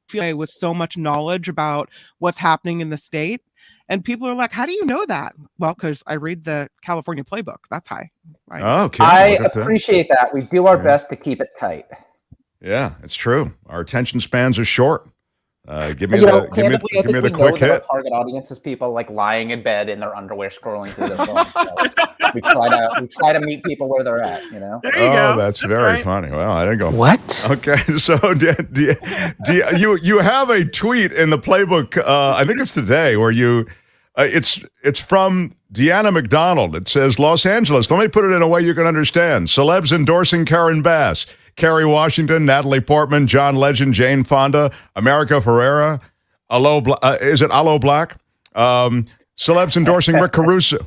feel with so much knowledge about what's happening in the state. And people are like, how do you know that? Well, because I read the California Playbook. That's high. Right? Oh, okay. I appreciate that. We do our best to keep it tight. Yeah, it's true. Our attention spans are short. Give me the quick hit. Our target audience is people like lying in bed in their underwear scrolling through their phone. So we try to meet people where they're at. There you go. That's very funny. Well, I didn't go. What? Okay, so do you have a tweet in the Playbook? I think it's today where you. It's from Deanna McDonald. It says, Los Angeles. Let me put it in a way you can understand. Celebs endorsing Karen Bass. Kerry Washington, Natalie Portman, John Legend, Jane Fonda, America Ferrera, is it Aloe Black? Celebs endorsing Rick Caruso.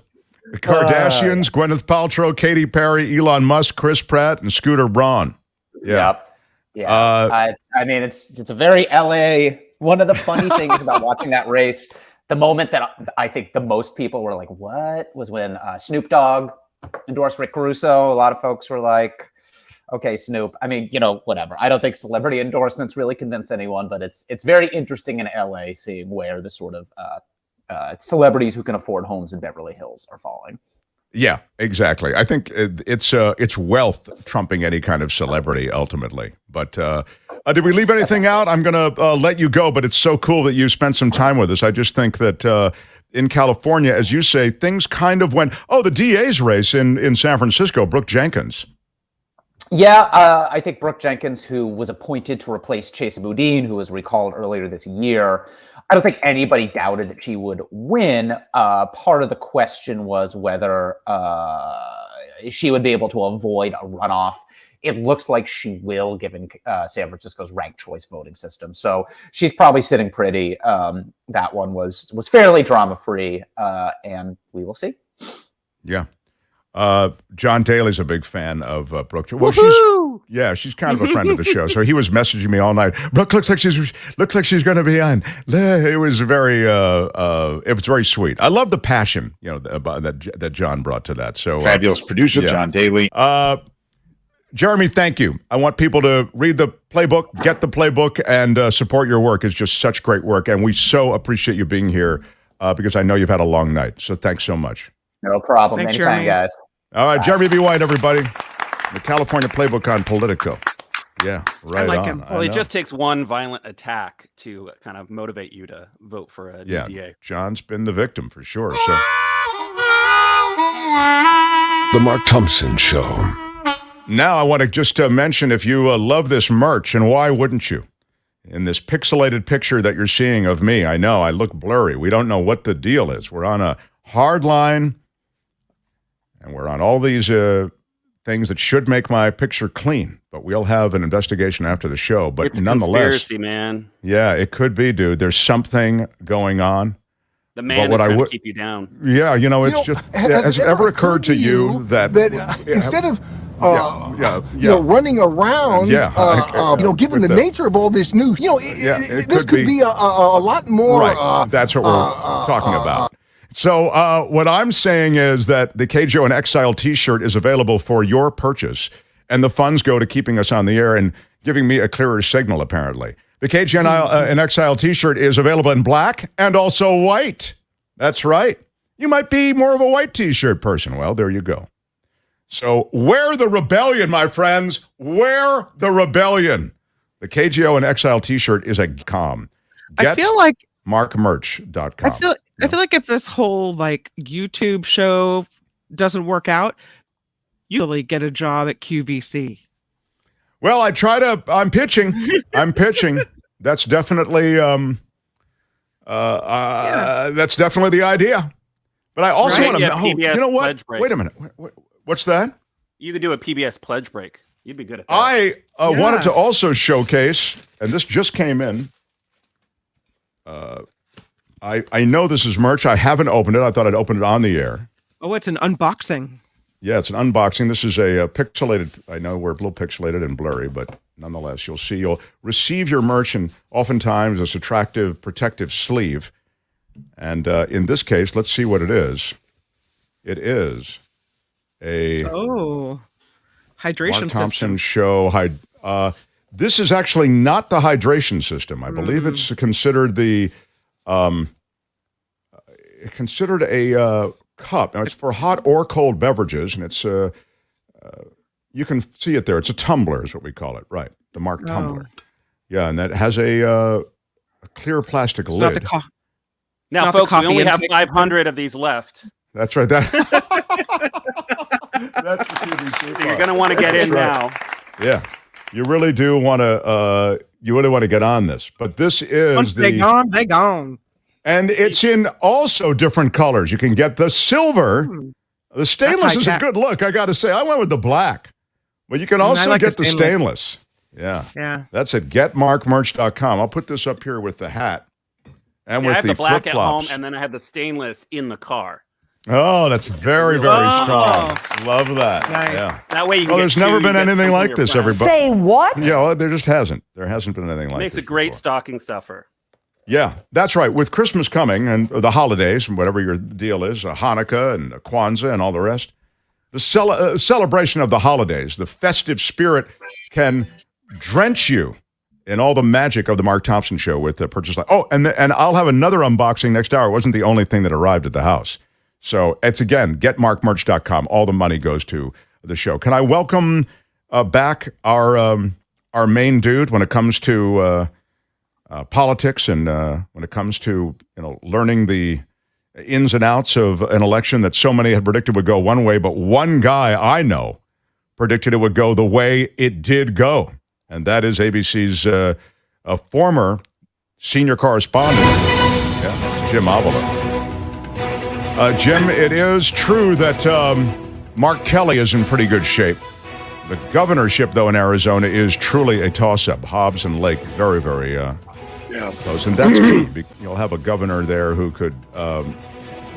The Kardashians, Gwyneth Paltrow, Katy Perry, Elon Musk, Chris Pratt, and Scooter Braun. Yeah. Yep. Yeah. I mean, it's a very LA. One of the funny things about watching that race, the moment that I think the most people were like, what, was when Snoop Dogg endorsed Rick Caruso. A lot of folks were like, okay, Snoop. I mean, whatever. I don't think celebrity endorsements really convince anyone, but it's very interesting in LA seeing where the sort of celebrities who can afford homes in Beverly Hills are falling. Yeah, exactly. I think it's wealth trumping any kind of celebrity ultimately. But did we leave anything out? I'm going to let you go, but it's so cool that you spent some time with us. I just think that in California, as you say, things kind of went, the DA's race in San Francisco, Brooke Jenkins. Yeah, I think Brooke Jenkins, who was appointed to replace Chesa Boudin, who was recalled earlier this year, I don't think anybody doubted that she would win. Part of the question was whether she would be able to avoid a runoff. It looks like she will, given San Francisco's ranked choice voting system. So she's probably sitting pretty. That one was fairly drama-free, and we will see. Yeah. John Daly's a big fan of Brooke. Well, she's kind of a friend of the show. So he was messaging me all night. Brooke looks like she's going to be on. It was very sweet. I love the passion, that John brought to that. So fabulous producer, John Daly. Jeremy, thank you. I want people to read the playbook, get the playbook, and support your work. It's just such great work, and we so appreciate you being here because I know you've had a long night. So thanks so much. No problem. Thanks, Anytime, guys. All right, Bye. Jeremy B. White, everybody. The California Playbook on Politico. Yeah, right. I like on. him. Well, it just takes one violent attack to kind of motivate you to vote for a new DA. John's been the victim for sure. So, The Mark Thompson Show. now I want to just mention, if you love this merch, and why wouldn't you? In this pixelated picture that you're seeing of me, I know I look blurry. We don't know what the deal is. We're on a hard line, and we're on all these things that should make my picture clean. But we'll have an investigation after the show. But It's a nonetheless, conspiracy, man. Yeah, it could be, dude. There's something going on. The man is trying to keep you down. Yeah, has it ever occurred to you that instead of running around, given the nature of all this news, this could be a lot more. Right, that's what we're talking about. So what I'm saying is that the KGO and Exile T-shirt is available for your purchase, and the funds go to keeping us on the air and giving me a clearer signal, apparently. The KGO and Exile T-shirt is available in black and also white. That's right. You might be more of a white T-shirt person. Well, there you go. So wear the rebellion, my friends. Wear the rebellion. The KGO and Exile T-shirt is a com. I feel like markmerch.com. I feel like if this whole YouTube show doesn't work out, you really get a job at QVC. Well, I'm pitching. That's definitely that's definitely the idea. But I also want to know, you know what? Wait a minute. What's that? You could do a PBS pledge break. You'd be good at that. I wanted to also showcase, and this just came in. I know this is merch. I haven't opened it. I thought I'd open it on the air. Oh, it's an unboxing. Yeah, it's an unboxing. This is a pixelated. I know we're a little pixelated and blurry, but nonetheless, you'll receive your merch, and oftentimes this attractive protective sleeve. And in this case, let's see what it is. It is a hydration Mark Thompson system. Show. This is actually not the hydration system. I believe it's considered the considered a cup. Now, it's for hot or cold beverages, and it's you can see it there. It's a tumbler is what we call it, right? The Mark tumbler. Yeah, and that has a clear plastic lid. Now, folks, we only have 500 of these left. That's right. That's for QVC. So you're going to want to get in now. Yeah, you really do want to. You really want to get on this. But this is Once they gone. And it's in also different colors. You can get the silver. The stainless is a good look, I got to say. I went with the black. But you can also get the stainless. Yeah. That's at getmarkmerch.com. I'll put this up here with the hat and with I have the black at home, flip-flops. and then I have the stainless in the car. Oh, that's very, very strong. Love that. Nice. Yeah. That way you can Well, get there's two, never you been get anything something like your this, friend. everybody. Say what? Yeah, well, there just hasn't. There hasn't been anything like Makes this a great before. stocking stuffer. Yeah, that's right. With Christmas coming and the holidays and whatever your deal is, Hanukkah and Kwanzaa and all the rest, the celebration of the holidays, the festive spirit can drench you in all the magic of the Mark Thompson Show with the purchase. Oh, and I'll have another unboxing next hour. It wasn't the only thing that arrived at the house. So it's, again, getmarkmerch.com. All the money goes to the show. Can I welcome back our main dude when it comes to politics and when it comes to learning the ins and outs of an election that so many had predicted would go one way, but one guy I know predicted it would go the way it did go, and that is ABC's a former senior correspondent, Jim Avila. Jim, it is true that Mark Kelly is in pretty good shape. The governorship, though, in Arizona is truly a toss-up. Hobbs and Lake, very, very close. And that's key. You'll have a governor there who could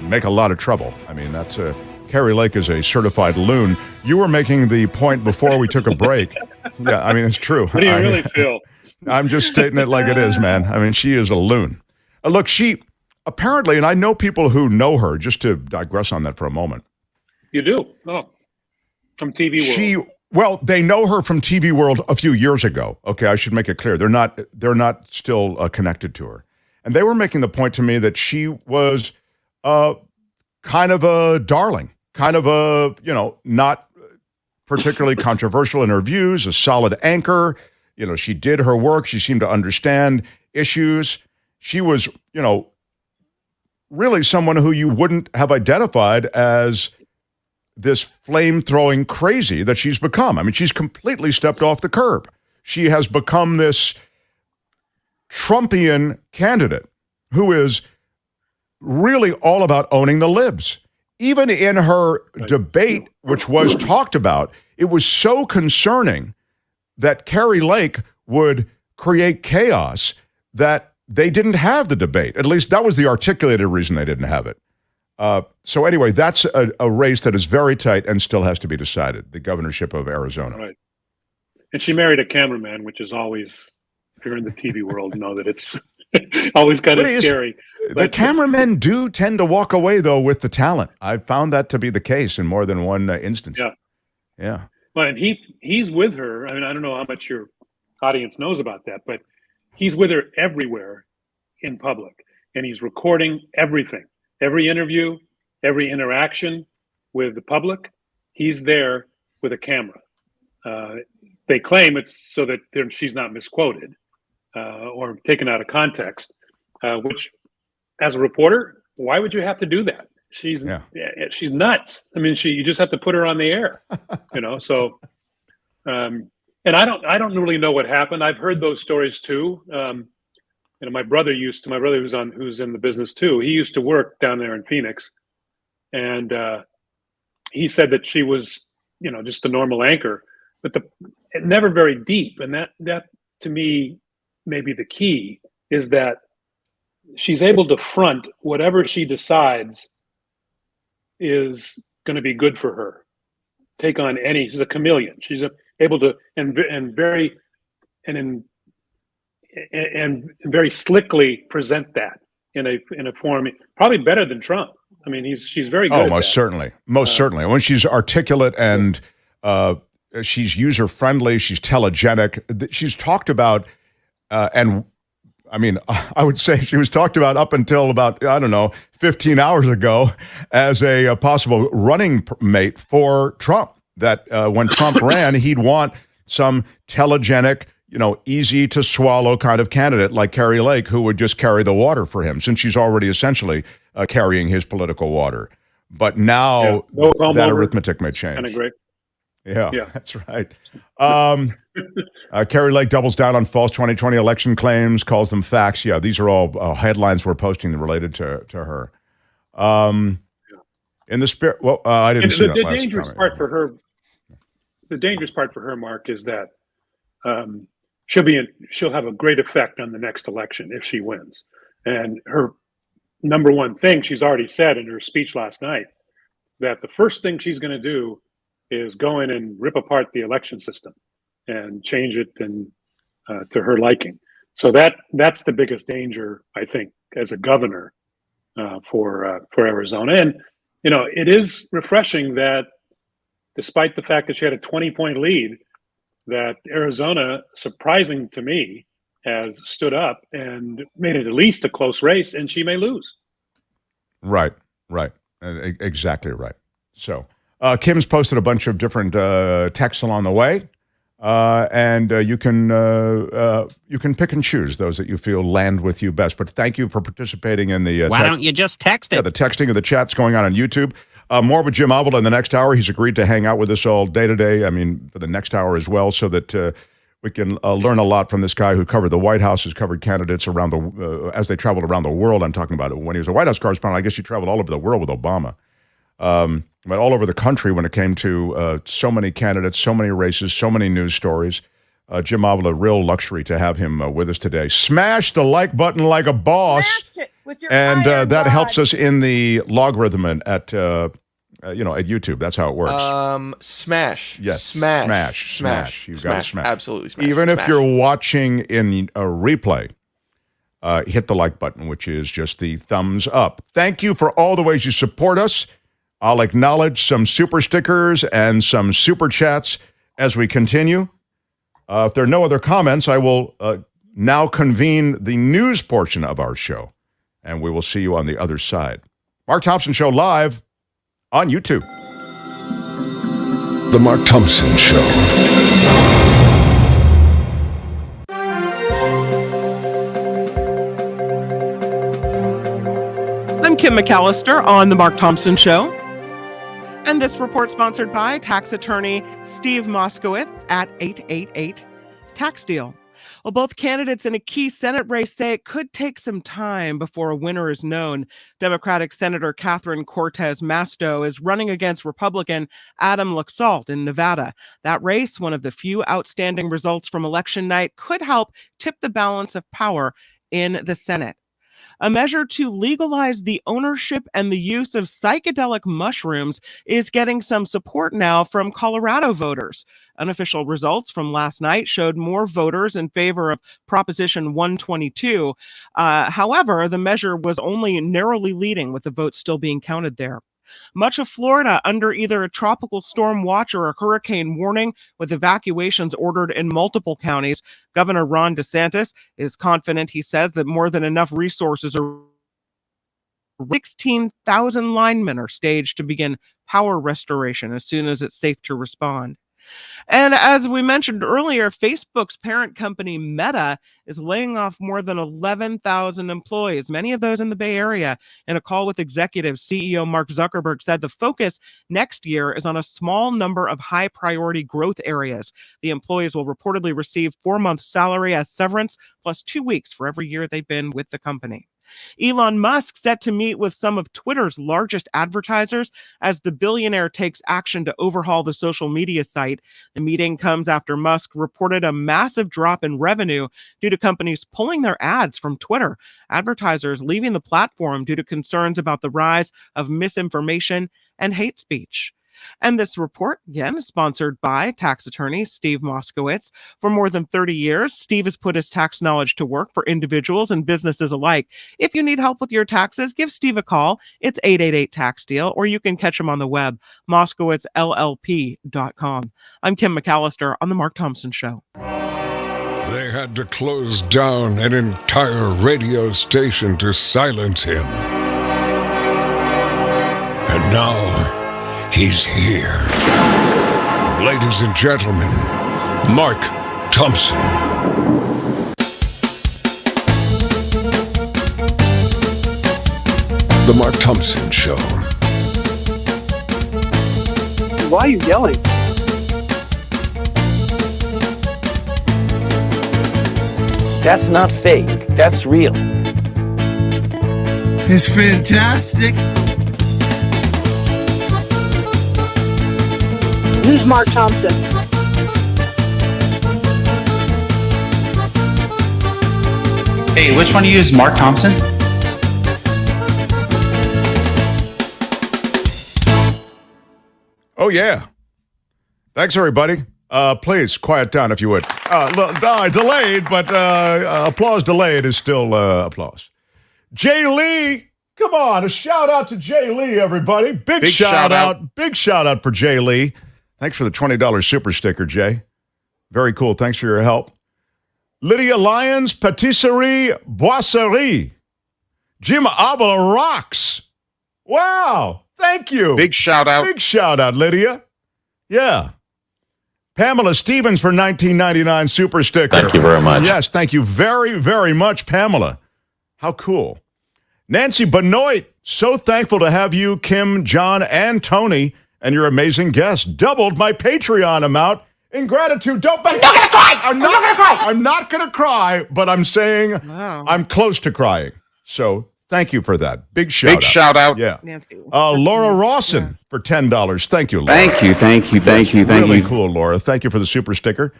make a lot of trouble. I mean, that's Kari Lake is a certified loon. You were making the point before we took a break. Yeah, I mean, it's true. What do you really feel? I'm just stating it like it is, man. I mean, she is a loon. Look, she apparently, and I know people who know her, just to digress on that for a moment. You do? Oh, from TV World. Well, they know her from TV World a few years ago. Okay, I should make it clear. They're not still connected to her. And they were making the point to me that she was kind of a darling, kind of a, not particularly controversial in her views, a solid anchor. She did her work. She seemed to understand issues. She was, really someone who you wouldn't have identified as this flame-throwing crazy that she's become. I mean, she's completely stepped off the curb. She has become this Trumpian candidate who is really all about owning the libs. Even in her debate, which was talked about, it was so concerning that Kari Lake would create chaos that they didn't have the debate. At least that was the articulated reason they didn't have it. So anyway, that's a race that is very tight and still has to be decided, the governorship of Arizona. Right. And she married a cameraman, which is always, if you're in the TV world, know that it's always kind of scary. The cameramen do tend to walk away, though, with the talent. I've found that to be the case in more than one instance. Yeah. Well, and he's with her. I mean, I don't know how much your audience knows about that, but he's with her everywhere in public, and he's recording everything. Every interview, every interaction with the public, he's there with a camera. They claim it's so that she's not misquoted or taken out of context, which, as a reporter, why would you have to do that? She's nuts. I mean, you just have to put her on the air, So, and I don't really know what happened. I've heard those stories too. My brother who's in the business too. He used to work down there in Phoenix, and he said that she was, just a normal anchor, but never very deep. And that to me may be the key, is that she's able to front whatever she decides is going to be good for her. Take on she's a chameleon. She's able to and very slickly present that in a form probably better than Trump. I mean, she's very good. Oh, most certainly. When she's articulate and she's user friendly, she's telegenic. She's talked about, and I mean, I would say she was talked about up until about 15 hours ago as a possible running mate for Trump. That when Trump ran, he'd want some telegenic, easy to swallow kind of candidate like Kari Lake, who would just carry the water for him, since she's already essentially carrying his political water. But now that arithmetic may change. Kind of great. Yeah, that's right. Kari Lake doubles down on false 2020 election claims, calls them facts. Yeah, these are all headlines we're posting related to her. In the spirit, I didn't see that last dangerous comment. part for her. The dangerous part for her, Mark, is that she'll have a great effect on the next election if she wins, and her number one thing she's already said in her speech last night, that the first thing she's going to do is go in and rip apart the election system and change it and to her liking. So that's the biggest danger, I think, as a governor for Arizona. And it is refreshing that, despite the fact that she had a 20-point lead, that Arizona, surprising to me, has stood up and made it at least a close race, and she may lose. Right. Exactly right. So Kim's posted a bunch of different texts along the way, and you can pick and choose those that you feel land with you best. But thank you for participating in the Why don't you just text it? Yeah, the texting of the chats going on YouTube. More with Jim Avila in the next hour. He's agreed to hang out with us all day today. I mean, for the next hour as well, so that we can learn a lot from this guy who covered the White House, who's covered candidates around as they traveled around the world. I'm talking about it when he was a White House correspondent. I guess he traveled all over the world with Obama, but all over the country when it came to so many candidates, so many races, so many news stories. Jim Avila, real luxury to have him with us today. Smash the like button like a boss, and that helps us in the logarithm at YouTube. That's how it works. Smash. Yes. Smash. You've got to smash. Absolutely smash. Even if you're watching in a replay, hit the like button, which is just the thumbs up. Thank you for all the ways you support us. I'll acknowledge some super stickers and some super chats as we continue. If there are no other comments, I will now convene the news portion of our show, and we will see you on the other side. Mark Thompson Show live on YouTube. The Mark Thompson Show. I'm Kim McAllister on The Mark Thompson Show. And this report sponsored by tax attorney Steve Moskowitz at 888 Tax Deal. Well, both candidates in a key Senate race say it could take some time before a winner is known. Democratic Senator Catherine Cortez Masto is running against Republican Adam Laxalt in Nevada. That race, one of the few outstanding results from election night, could help tip the balance of power in the Senate. A measure to legalize the ownership and the use of psychedelic mushrooms is getting some support now from Colorado voters. Unofficial results from last night showed more voters in favor of Proposition 122. However, the measure was only narrowly leading, with the votes still being counted there. Much of Florida under either a tropical storm watch or a hurricane warning, with evacuations ordered in multiple counties. Governor Ron DeSantis is confident, he says, that more than enough resources are 16,000 linemen are staged to begin power restoration as soon as it's safe to respond. And as we mentioned earlier, Facebook's parent company Meta is laying off more than 11,000 employees, many of those in the Bay Area. In a call with executives, CEO Mark Zuckerberg said the focus next year is on a small number of high-priority growth areas. The employees will reportedly receive 4 months' salary as severance, plus 2 weeks for every year they've been with the company. Elon Musk set to meet with some of Twitter's largest advertisers as the billionaire takes action to overhaul the social media site. The meeting comes after Musk reported a massive drop in revenue due to companies pulling their ads from Twitter, advertisers leaving the platform due to concerns about the rise of misinformation and hate speech. And this report, again, is sponsored by tax attorney Steve Moskowitz. For more than 30 years, Steve has put his tax knowledge to work for individuals and businesses alike. If you need help with your taxes, give Steve a call. It's 888-TAX-DEAL, or you can catch him on the web, moskowitzllp.com. I'm Kim McAllister on The Mark Thompson Show. They had to close down an entire radio station to silence him. And now he's here. Ladies and gentlemen, Mark Thompson. The Mark Thompson Show. Why are you yelling? That's not fake. That's real. It's fantastic. Who's Mark Thompson? Hey, which one of you is Mark Thompson? Oh, yeah. Thanks, everybody. Please, quiet down if you would. Delayed, but applause delayed is still applause. Jay Lee, come on, a shout-out to Jay Lee, everybody. Big shout-out. Big shout-out for Jay Lee. Thanks for the $20 super sticker, Jay. Very cool. Thanks for your help. Lydia Lyons, Patisserie Boisserie. Jim Avila rocks. Wow. Thank you. Big shout-out. Big shout-out, Lydia. Yeah. Pamela Stevens for $19.99 super sticker. Thank you very much. Yes, thank you very, very much, Pamela. How cool. Nancy Benoit, so thankful to have you, Kim, John, and Tony, and your amazing guests. Doubled my Patreon amount in gratitude. I'm not going to cry. I'm not going to cry, but I'm saying I'm close to crying. So thank you for that. Big shout out. Big shout out. Yeah. Laura Rawson for $10. Thank you, Laura. Thank you. Really cool, Laura. Thank you for the super sticker.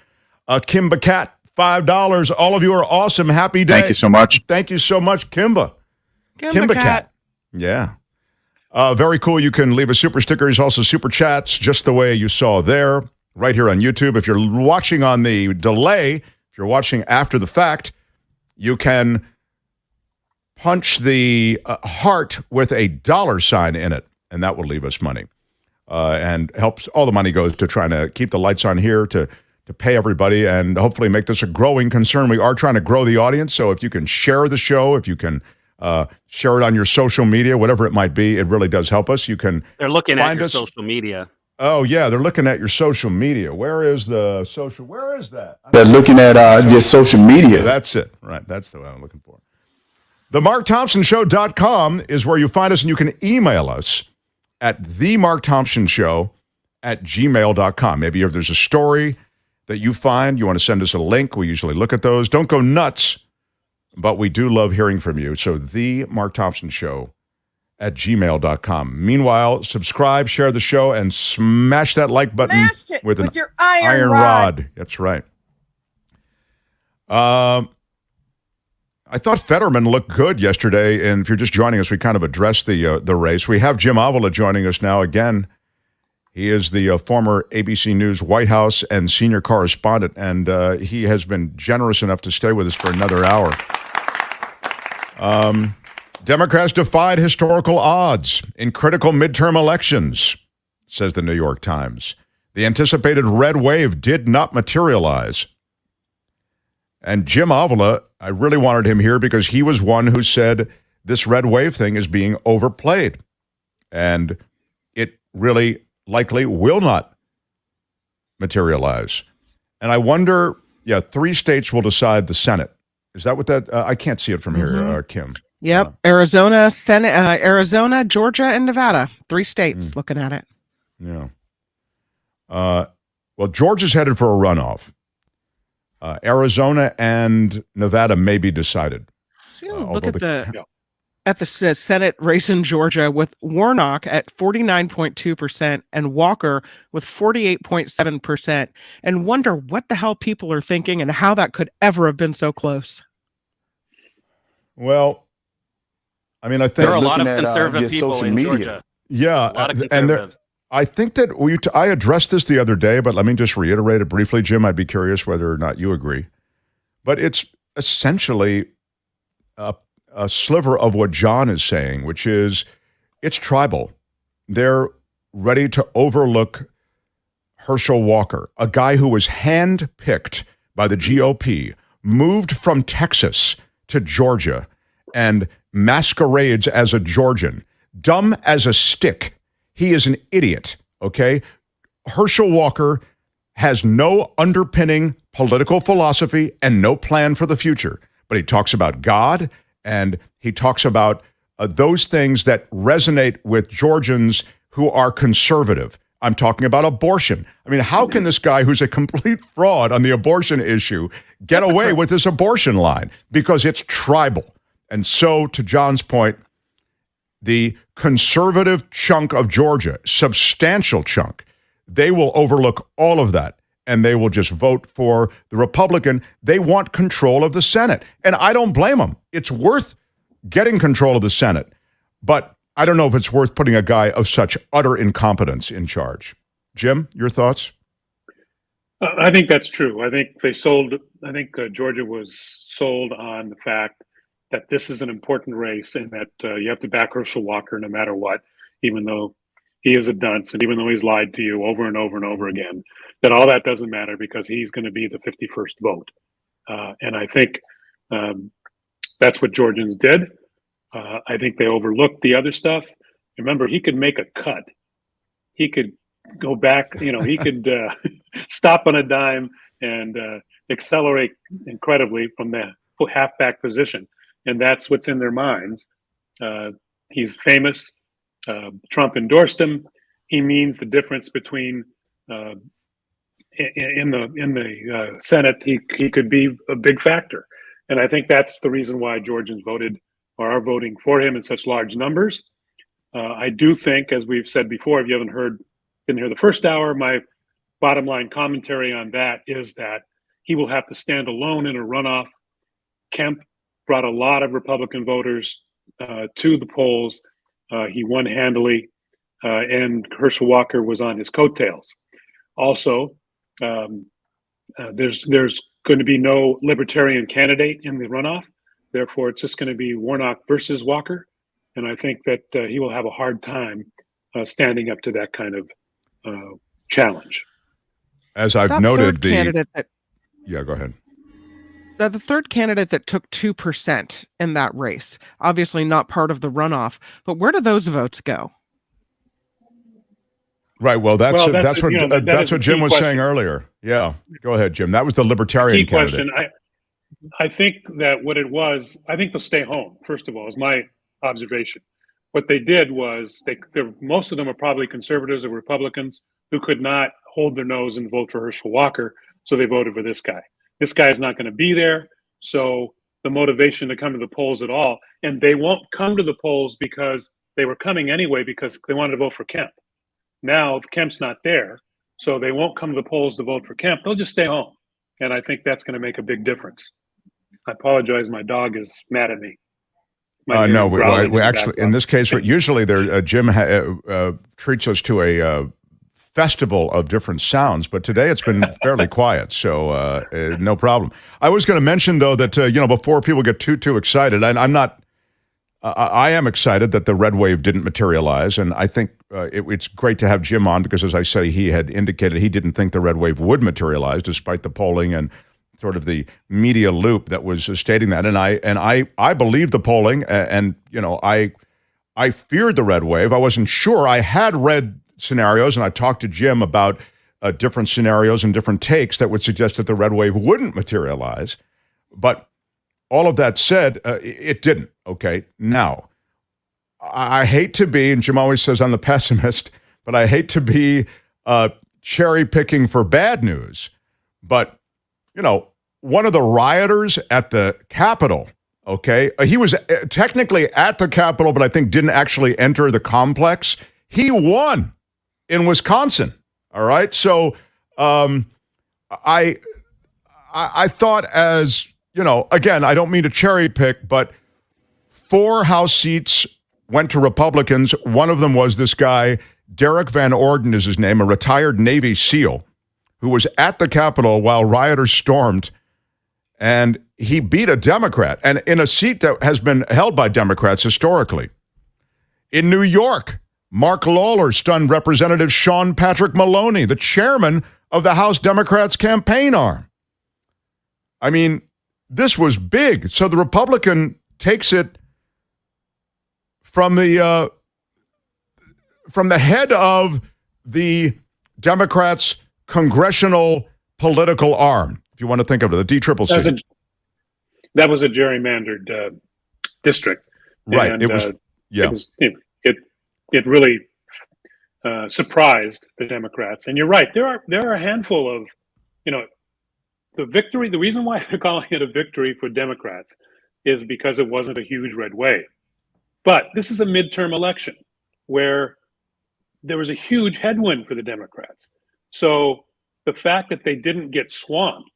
Kimba Cat, $5. All of you are awesome. Happy day. Thank you so much. Thank you so much, Kimba. Kimba Cat. Yeah. Very cool. You can leave a super sticker. There's also super chats, just the way you saw there, right here on YouTube. If you're watching on the delay, if you're watching after the fact, you can punch the heart with a $sign in it, and that will leave us money. And helps. All the money goes to trying to keep the lights on here, to pay everybody, and hopefully make this a growing concern. We are trying to grow the audience, so if you can share the show, if you can share it on your social media, whatever it might be, it really does help us. You can. They're looking at find your us. social media. Oh yeah, they're looking at your social media. Where is the social? Where is that? They're looking at your social media. That's it. Right. That's the way I'm looking for. TheMarkThompsonShow.com is where you find us, and you can email us at TheMarkThompsonShow@gmail.com. Maybe if there's a story that you find, you want to send us a link. We usually look at those. Don't go nuts, but we do love hearing from you. So TheMarkThompsonShow@gmail.com. Meanwhile, subscribe, share the show, and smash that like button with your iron rod. That's right. I thought Fetterman looked good yesterday, and if you're just joining us, we kind of addressed the race. We have Jim Avila joining us now again. He is the former ABC News White House and senior correspondent, and he has been generous enough to stay with us for another hour. Democrats defied historical odds in critical midterm elections, says the New York Times. The anticipated red wave did not materialize. And Jim Avila, I really wanted him here because he was one who said this red wave thing is being overplayed. And it really likely will not materialize. And I wonder, 3 states will decide the Senate. Is that what that, I can't see it from here, Kim. Yep. Arizona, Arizona, Georgia, and Nevada. 3 states looking at it. Yeah. Well, Georgia's headed for a runoff. Arizona and Nevada may be decided. So look at the Senate race in Georgia with Warnock at 49.2% and Walker with 48.7%, and wonder what the hell people are thinking and how that could ever have been so close. Well, I mean, I think there are a lot of conservative people in Georgia. Yeah, a lot of conservatives. I think that I addressed this the other day, but let me just reiterate it briefly, Jim. I'd be curious whether or not you agree. But it's essentially a sliver of what John is saying, which is it's tribal. They're ready to overlook Herschel Walker, a guy who was handpicked by the GOP, moved from Texas to Georgia, and masquerades as a Georgian, dumb as a stick. He is an idiot, okay? Herschel Walker has no underpinning political philosophy and no plan for the future. But he talks about God, and he talks about those things that resonate with Georgians who are conservative. I'm talking about abortion. I mean, how can this guy who's a complete fraud on the abortion issue get away with this abortion line? Because it's tribal. And so, to John's point, the conservative chunk of Georgia, substantial chunk, they will overlook all of that, and they will just vote for the Republican. They want control of the Senate, and I don't blame them. It's worth getting control of the Senate, but I don't know if it's worth putting a guy of such utter incompetence in charge. Jim, your thoughts? I think that's true. I think Georgia was sold on the fact that this is an important race and that you have to back Herschel Walker no matter what, even though he is a dunce and even though he's lied to you over and over and over again, that all that doesn't matter because he's going to be the 51st vote. And I think that's what Georgians did. I think they overlooked the other stuff. Remember, he could make a cut. He could go back, he could stop on a dime and accelerate incredibly from the halfback position. And that's what's in their minds. He's famous. Trump endorsed him. He means the difference between in the Senate. He could be a big factor. And I think that's the reason why Georgians voted or are voting for him in such large numbers. I do think, as we've said before, if you didn't hear the first hour, my bottom line commentary on that is that he will have to stand alone in a runoff. Kemp brought a lot of Republican voters to the polls. He won handily, and Herschel Walker was on his coattails. Also, there's going to be no libertarian candidate in the runoff. Therefore, it's just going to be Warnock versus Walker. And I think that he will have a hard time standing up to that kind of challenge. As I've noted, go ahead. The third candidate that took 2% in that race, obviously not part of the runoff, but where do those votes go? Right. Well, that's what Jim was saying earlier. Yeah. Go ahead, Jim. That was the libertarian candidate. Question. I think that what it was, I think they'll stay home, first of all, is my observation. What they did was most of them are probably conservatives or Republicans who could not hold their nose and vote for Herschel Walker, so they voted for this guy. This guy is not going to be there, so the motivation to come to the polls at all, and they won't come to the polls because they were coming anyway because they wanted to vote for Kemp. Now Kemp's not there, so they won't come to the polls to vote for Kemp. They'll just stay home, and I think that's going to make a big difference. I apologize. My dog is mad at me. No, we actually, in this case, usually Jim treats us to a festival of different sounds, but today it's been fairly quiet, so no problem. I was going to mention, though, that, before people get too excited, and I am excited that the red wave didn't materialize, and I think it's great to have Jim on because, as I say, he had indicated he didn't think the red wave would materialize despite the polling and sort of the media loop that was stating that. And I believe the polling, and I feared the red wave. I wasn't sure. I had read scenarios, and I talked to Jim about different scenarios and different takes that would suggest that the red wave wouldn't materialize. But all of that said, it didn't. Okay, now, I hate to be, and Jim always says I'm the pessimist, but I hate to be cherry picking for bad news. But one of the rioters at the Capitol, okay, he was technically at the Capitol, but I think didn't actually enter the complex. He won in Wisconsin. All right. So I thought, as again, I don't mean to cherry pick, but 4 House seats went to Republicans. One of them was this guy, Derek Van Orden is his name, a retired Navy SEAL who was at the Capitol while rioters stormed, and he beat a Democrat, and in a seat that has been held by Democrats historically. In New York, Mark Lawler stunned Representative Sean Patrick Maloney, the chairman of the House Democrats' campaign arm. I mean, this was big. So the Republican takes it from the head of the Democrats' congressional political arm, if you want to think of it, the DCCC. That was a gerrymandered district, right? And, it really surprised the Democrats. And you're right, there are a handful of, the victory. The reason why they're calling it a victory for Democrats is because it wasn't a huge red wave. But this is a midterm election where there was a huge headwind for the Democrats. So the fact that they didn't get swamped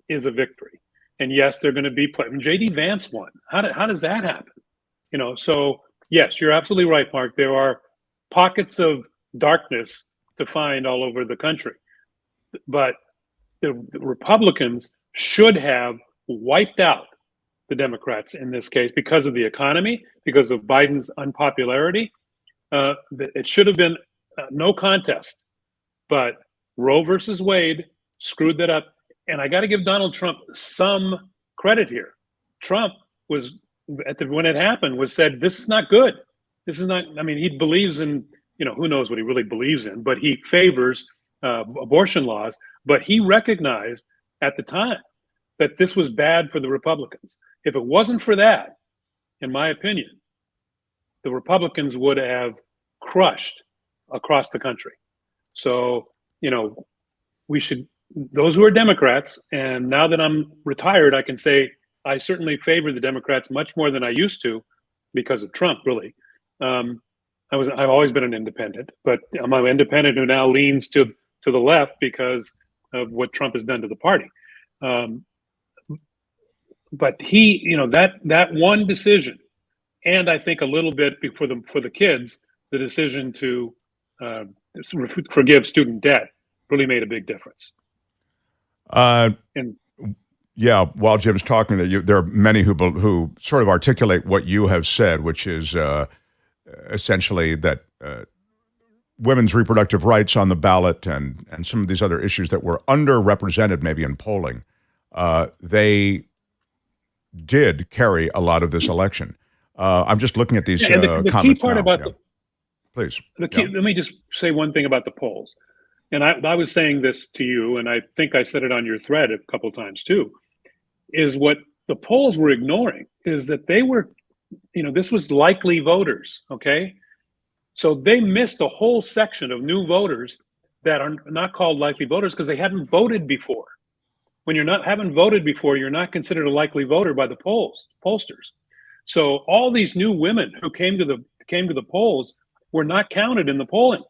is a victory. And yes, they're going to be playing. J.D. Vance won. How does that happen? So yes, you're absolutely right, Mark. There are pockets of darkness to find all over the country. But the Republicans should have wiped out the Democrats in this case because of the economy, because of Biden's unpopularity. It should have been no contest. But Roe versus Wade screwed that up. And I got to give Donald Trump some credit here. Trump was, when it happened, was said, this is not good. This is not, I mean, he believes in, who knows what he really believes in, but he favors abortion laws. But he recognized at the time that this was bad for the Republicans. If it wasn't for that, in my opinion, the Republicans would have crushed across the country. So, we should, those who are Democrats, and now that I'm retired, I can say I certainly favor the Democrats much more than I used to because of Trump, really. I've always been an independent, but I'm an independent who now leans to the left because of what Trump has done to the party. But he, that one decision, and I think a little bit for the kids, the decision to forgive student debt really made a big difference. Yeah, while Jim's talking, there are many who sort of articulate what you have said, which is essentially that women's reproductive rights on the ballot and some of these other issues that were underrepresented maybe in polling, they did carry a lot of this election. I'm just looking at these the comments key part now. about Please. Let me just say one thing about the polls. And I was saying this to you, and I think I said it on your thread a couple times too, is what the polls were ignoring is that they were, this was likely voters, okay? So they missed a whole section of new voters that are not called likely voters because they hadn't voted before. When haven't voted before, you're not considered a likely voter by the pollsters. So all these new women who came to the polls were not counted in the polling.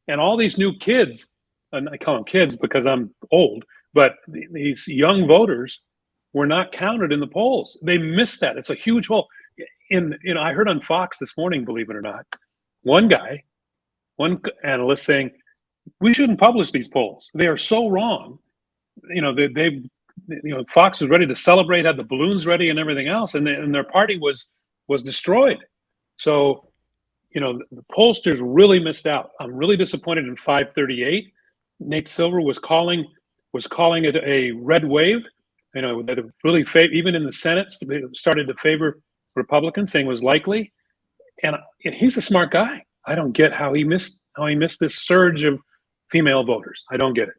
And all these new kids, and I call them kids because I'm old, but these young voters were not counted in the polls. They missed that. It's a huge hole. I heard on Fox this morning, believe it or not, one analyst saying, we shouldn't publish these polls. They are so wrong. Fox was ready to celebrate, had the balloons ready and everything else, and their party was destroyed. So, the pollsters really missed out. I'm really disappointed in 538. Nate Silver was calling it a red wave. That really even in the Senate started to favor Republicans, saying it was likely. And he's a smart guy. I don't get how he missed this surge of female voters. I don't get it.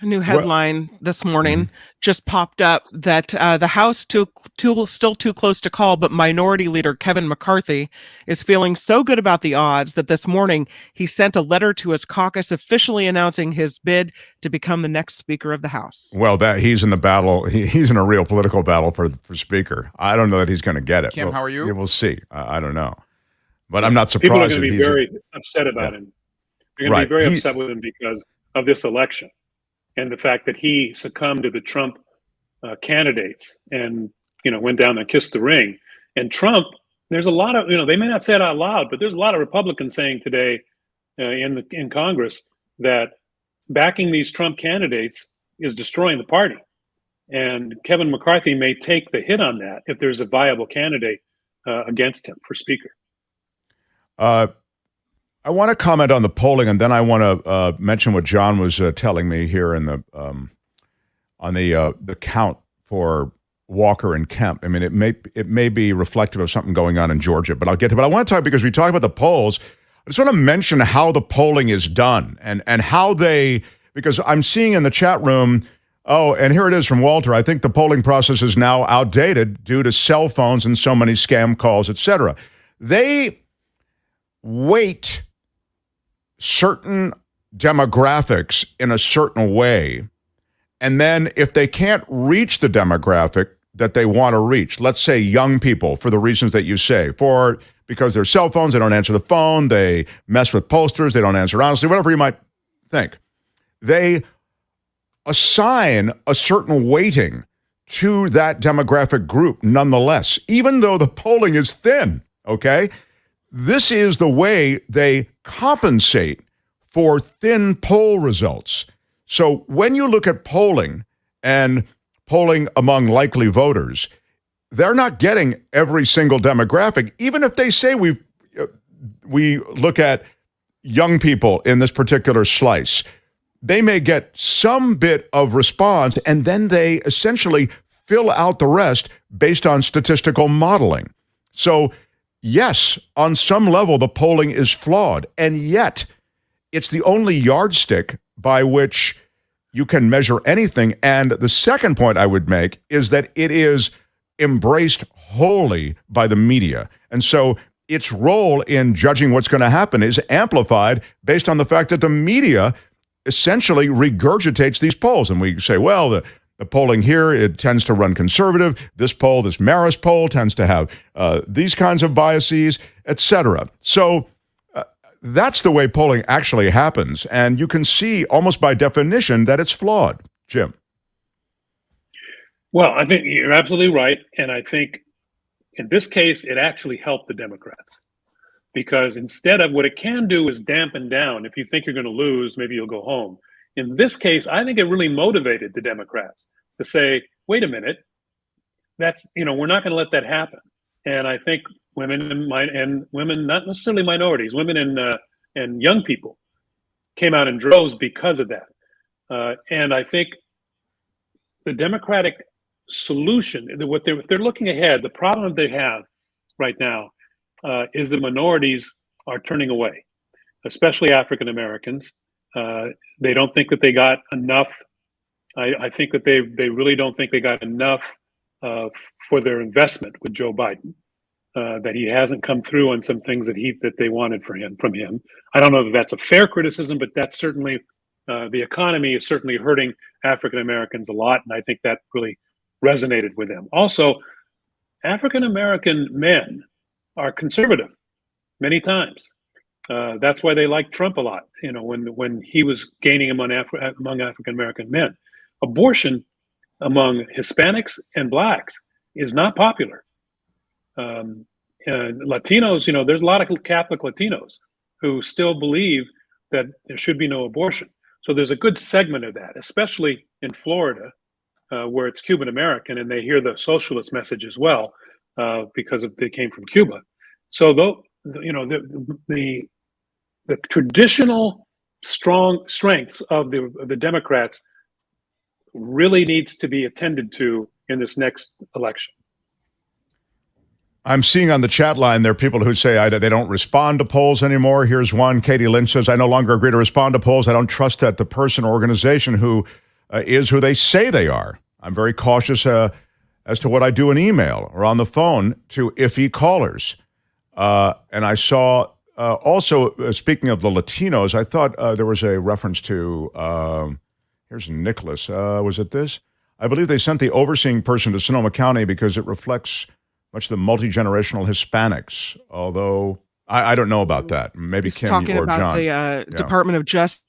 A new headline this morning just popped up that the House still too close to call, but Minority Leader Kevin McCarthy is feeling so good about the odds that this morning he sent a letter to his caucus officially announcing his bid to become the next Speaker of the House. Well, he's in the battle. He's in a real political battle for Speaker. I don't know that he's going to get it. Kim, how are you? We'll see. I don't know, but I'm not surprised. People are going to be very upset about him. They're going to be very upset with him because of this election. And the fact that he succumbed to the Trump candidates and, went down and kissed the ring. And Trump, there's a lot of, they may not say it out loud, but there's a lot of Republicans saying today in Congress that backing these Trump candidates is destroying the party. And Kevin McCarthy may take the hit on that if there's a viable candidate against him for Speaker. I want to comment on the polling, and then I want to mention what John was telling me here in the on the count for Walker and Kemp. I mean, it may be reflective of something going on in Georgia, but I'll get to it. But I want to talk, because we talk about the polls, I just want to mention how the polling is done and how because I'm seeing in the chat room, and here it is from Walter, I think the polling process is now outdated due to cell phones and so many scam calls, etc. They weight certain demographics in a certain way, and then if they can't reach the demographic that they want to reach, let's say young people, for the reasons that you say, because their cell phones, they don't answer the phone, they mess with pollsters, they don't answer honestly, whatever you might think, they assign a certain weighting to that demographic group nonetheless, even though the polling is thin, okay? This is the way they compensate for thin poll results. So when you look at polling and polling among likely voters, they're not getting every single demographic, even if they say we look at young people in this particular slice. They may get some bit of response, and then they essentially fill out the rest based on statistical modeling. So, yes, on some level, the polling is flawed, and yet it's the only yardstick by which you can measure anything. And the second point I would make is that it is embraced wholly by the media. And so its role in judging what's going to happen is amplified based on the fact that the media essentially regurgitates these polls. And we say, well, the polling here, it tends to run conservative. This poll, this Marist poll, tends to have these kinds of biases, et cetera. So that's the way polling actually happens. And you can see almost by definition that it's flawed. Jim. Well, I think you're absolutely right. And I think in this case, it actually helped the Democrats. Because instead of what it can do is dampen down. If you think you're going to lose, maybe you'll go home. In this case, I think it really motivated the Democrats to say, wait a minute, we're not going to let that happen. And I think women and women, not necessarily minorities, women and young people came out in droves because of that. And I think the Democratic solution, if they're looking ahead, the problem they have right now is the minorities are turning away, especially African Americans. They don't think that they got enough. I think that they really don't think they got enough for their investment with Joe Biden. That he hasn't come through on some things that they wanted from him. I don't know if that's a fair criticism, but that's certainly the economy is certainly hurting African Americans a lot, and I think that really resonated with them. Also, African American men are conservative many times. That's why they like Trump a lot. When he was gaining among African American men, abortion among Hispanics and blacks is not popular. And Latinos, there's a lot of Catholic Latinos who still believe that there should be no abortion. So there's a good segment of that, especially in Florida, where it's Cuban American, and they hear the socialist message as well because they came from Cuba. So the traditional strong strengths of the Democrats really needs to be attended to in this next election. I'm seeing on the chat line there are people who say they don't respond to polls anymore. Here's one. Katie Lynch says, I no longer agree to respond to polls. I don't trust that the person or organization who is who they say they are. I'm very cautious as to what I do in email or on the phone to iffy callers. And I saw also, speaking of the Latinos, I thought there was a reference to, here's Nicholas. Was it this? I believe they sent the overseeing person to Sonoma County because it reflects much the multi-generational Hispanics, although I don't know about that. Maybe He's Kim talking or about John. The Department of Justice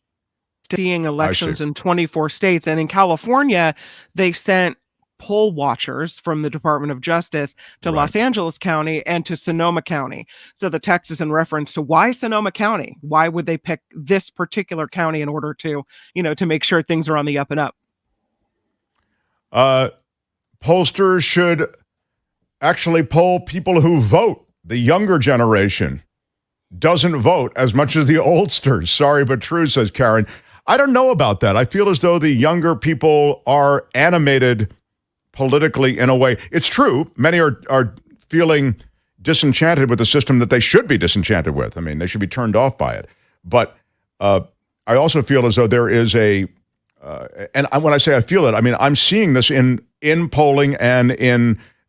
seeing elections in 24 states. And in California, they sent poll watchers from the Department of Justice to Los Angeles County and to Sonoma County. So the text is in reference to why Sonoma County? Why would they pick this particular county in order to, to make sure things are on the up and up? Pollsters should actually poll people who vote. The younger generation doesn't vote as much as the oldsters. Sorry, but true, says Karen. I don't know about that. I feel as though the younger people are animated politically in a way. It's true. Many are feeling disenchanted with the system that they should be disenchanted with. I mean, they should be turned off by it. But I also feel as though there is and when I say I feel it, I mean, I'm seeing this in polling and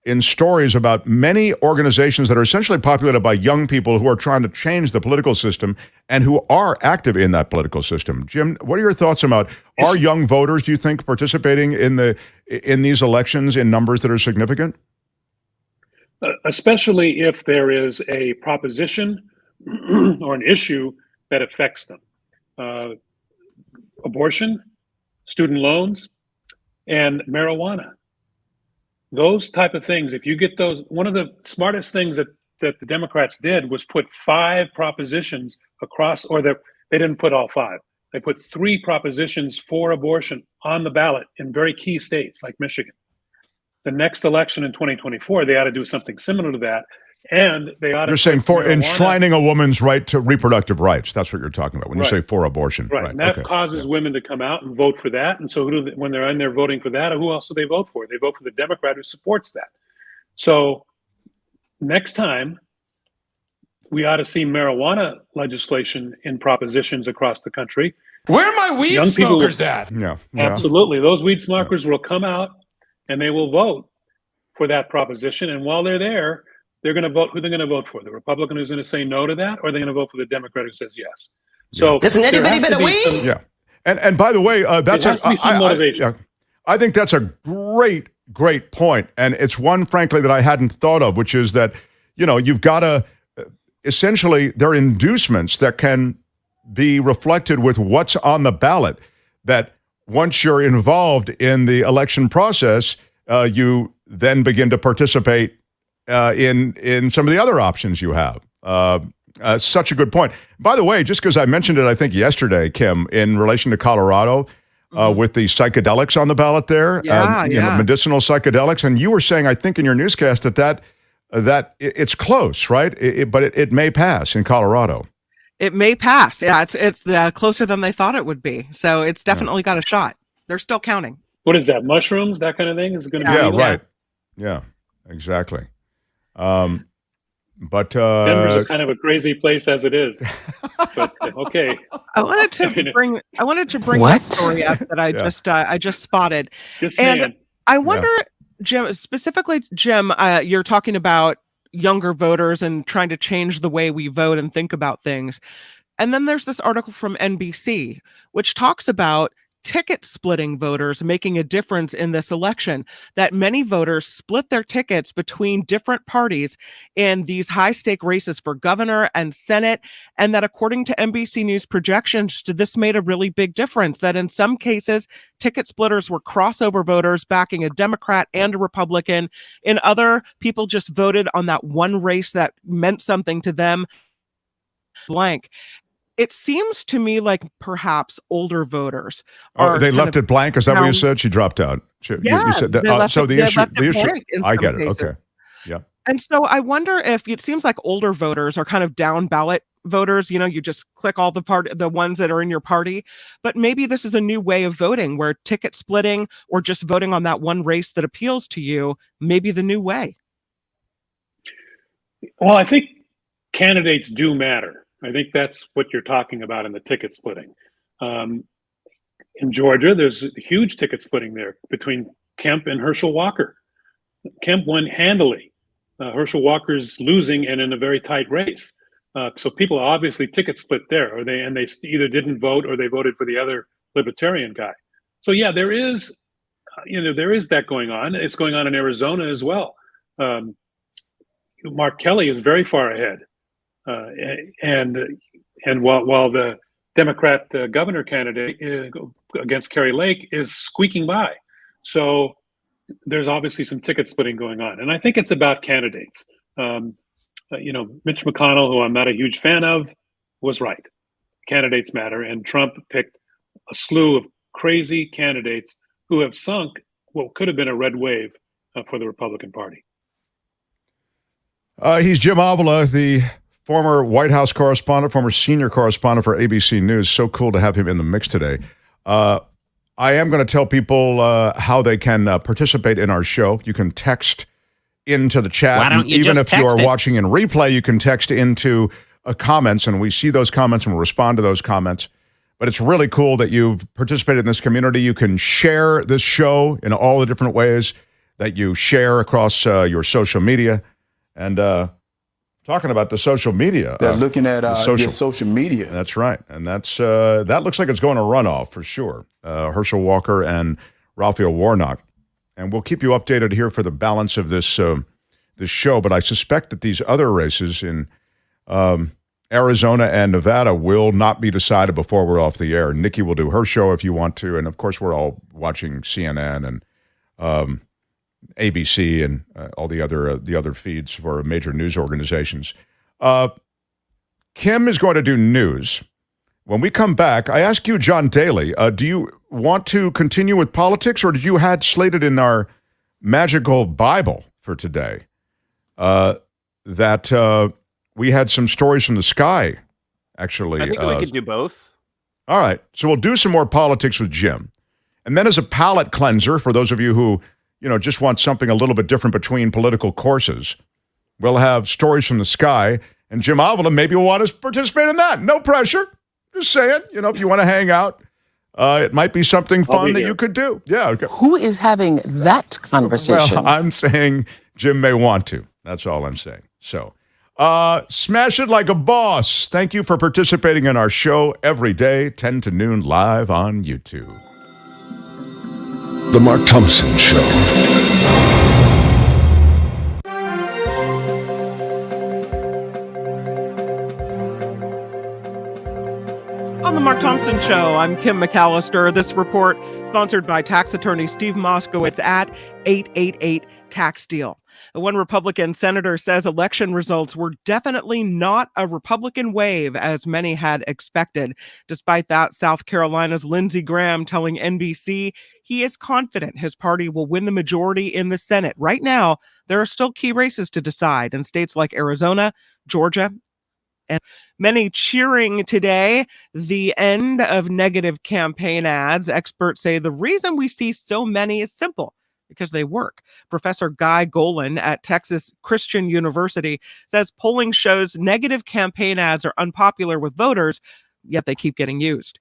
in stories about many organizations that are essentially populated by young people who are trying to change the political system and who are active in that political system. Jim, what are your thoughts about, are young voters, do you think, participating in these elections in numbers that are significant? Especially if there is a proposition or an issue that affects them. Abortion, student loans, and marijuana. Those type of things, if you get those, one of the smartest things that the Democrats did was put 5 propositions across, or They didn't put all 5. They put 3 propositions for abortion on the ballot in very key states like Michigan. The next election in 2024, they ought to do something similar to that. And they ought to. You're saying for marijuana, enshrining a woman's right to reproductive rights. That's what you're talking about when you say for abortion. Right. And that causes women to come out and vote for that. And so when they're in there voting for that, who else do they vote for? They vote for the Democrat who supports that. So next time, we ought to see marijuana legislation in propositions across the country. Where are my weed smokers at? Yeah. Absolutely. Those weed smokers will come out and they will vote for that proposition. And while they're there, they're going to vote who they're going to vote for. The Republican who's going to say no to that, or they're going to vote for the Democrat who says yes. So doesn't anybody bet a weed? Yeah. And by the way, that's motivation. I think that's a great point. And it's one, frankly, that I hadn't thought of, which is that, you've got to essentially, there are inducements that can be reflected with what's on the ballot, that once you're involved in the election process, you then begin to participate in some of the other options you have. Such a good point. By the way, just because I mentioned it, I think yesterday, Kim, in relation to Colorado, with the psychedelics on the ballot there, medicinal psychedelics, and you were saying, I think in your newscast that it's close, right? But it may pass in Colorado. It may pass. Yeah, it's closer than they thought it would be. So it's definitely got a shot. They're still counting. What is that? Mushrooms? That kind of thing is going to be. Yeah, right. Yeah, exactly. But Denver's a kind of a crazy place as it is. But okay. I wanted to bring that story up that I just spotted. And I wonder, Jim, specifically, you're talking about younger voters and trying to change the way we vote and think about things. And then there's this article from NBC, which talks about ticket splitting voters making a difference in this election, that many voters split their tickets between different parties in these high stake races for governor and Senate. And that according to NBC News projections, this made a really big difference, that in some cases, ticket splitters were crossover voters backing a Democrat and a Republican. In other, people just voted on that one race that meant something to them, blank. It seems to me like perhaps older voters are. They left it blank. Is that what you said? She dropped out. You said that. So the issue. I get it. Okay. Yeah. And so I wonder if it seems like older voters are kind of down ballot voters. You just click all the ones that are in your party. But maybe this is a new way of voting, where ticket splitting or just voting on that one race that appeals to you may be the new way. Well, I think candidates do matter. I think that's what you're talking about in the ticket splitting. In Georgia, there's huge ticket splitting there between Kemp and Herschel Walker. Kemp won handily. Herschel Walker's losing and in a very tight race. So people obviously ticket split there, or they either didn't vote or they voted for the other libertarian guy. So yeah, there is that going on. It's going on in Arizona as well. Mark Kelly is very far ahead. And while the Democrat governor candidate against Kerry Lake is squeaking by, so there's obviously some ticket splitting going on, and I think it's about candidates. Mitch McConnell, who I'm not a huge fan of, was right. Candidates matter, and Trump picked a slew of crazy candidates who have sunk what could have been a red wave for the Republican Party. He's Jim Avila, the former White House correspondent, former senior correspondent for ABC News. So cool to have him in the mix today. I am going to tell people how they can participate in our show. You can text into the chat. Why don't you Even just if you are text it? watching in replay, you can text into comments, and we see those comments and we'll respond to those comments. But it's really cool that you've participated in this community. You can share this show in all the different ways that you share across your social media. And talking about the social media. They're looking at your social media. That's right. And that looks like it's going to runoff for sure. Herschel Walker and Raphael Warnock. And we'll keep you updated here for the balance of this show. But I suspect that these other races in Arizona and Nevada will not be decided before we're off the air. Nikki will do her show if you want to. And, of course, we're all watching CNN and ABC and all the other feeds for major news organizations. Kim is going to do news, When we come back, I ask you, John Daly, do you want to continue with politics, or did you had slated in our magical Bible for today that we had some stories from the sky, actually? I think we could do both. All right. So we'll do some more politics with Jim. And then as a palate cleanser, for those of you who, just want something a little bit different between political courses, we'll have stories from the sky. And Jim Avila maybe will want to participate in that. No pressure. Just saying, if you want to hang out, it might be something fun that you could do. Yeah. Okay. Who is having that conversation? Well, I'm saying Jim may want to. That's all I'm saying. So, smash it like a boss. Thank you for participating in our show every day, 10 to noon, live on YouTube. The Mark Thompson Show. On the Mark Thompson Show, I'm Kim McAllister. This report sponsored by tax attorney Steve Moskowitz at 888 Tax Deal. One Republican senator says election results were definitely not a Republican wave, as many had expected. Despite that, South Carolina's Lindsey Graham telling NBC he is confident his party will win the majority in the Senate. Right now, there are still key races to decide in states like Arizona, Georgia, and many cheering today the end of negative campaign ads. Experts say the reason we see so many is simple, because they work. Professor Guy Golan at Texas Christian University says polling shows negative campaign ads are unpopular with voters, yet they keep getting used.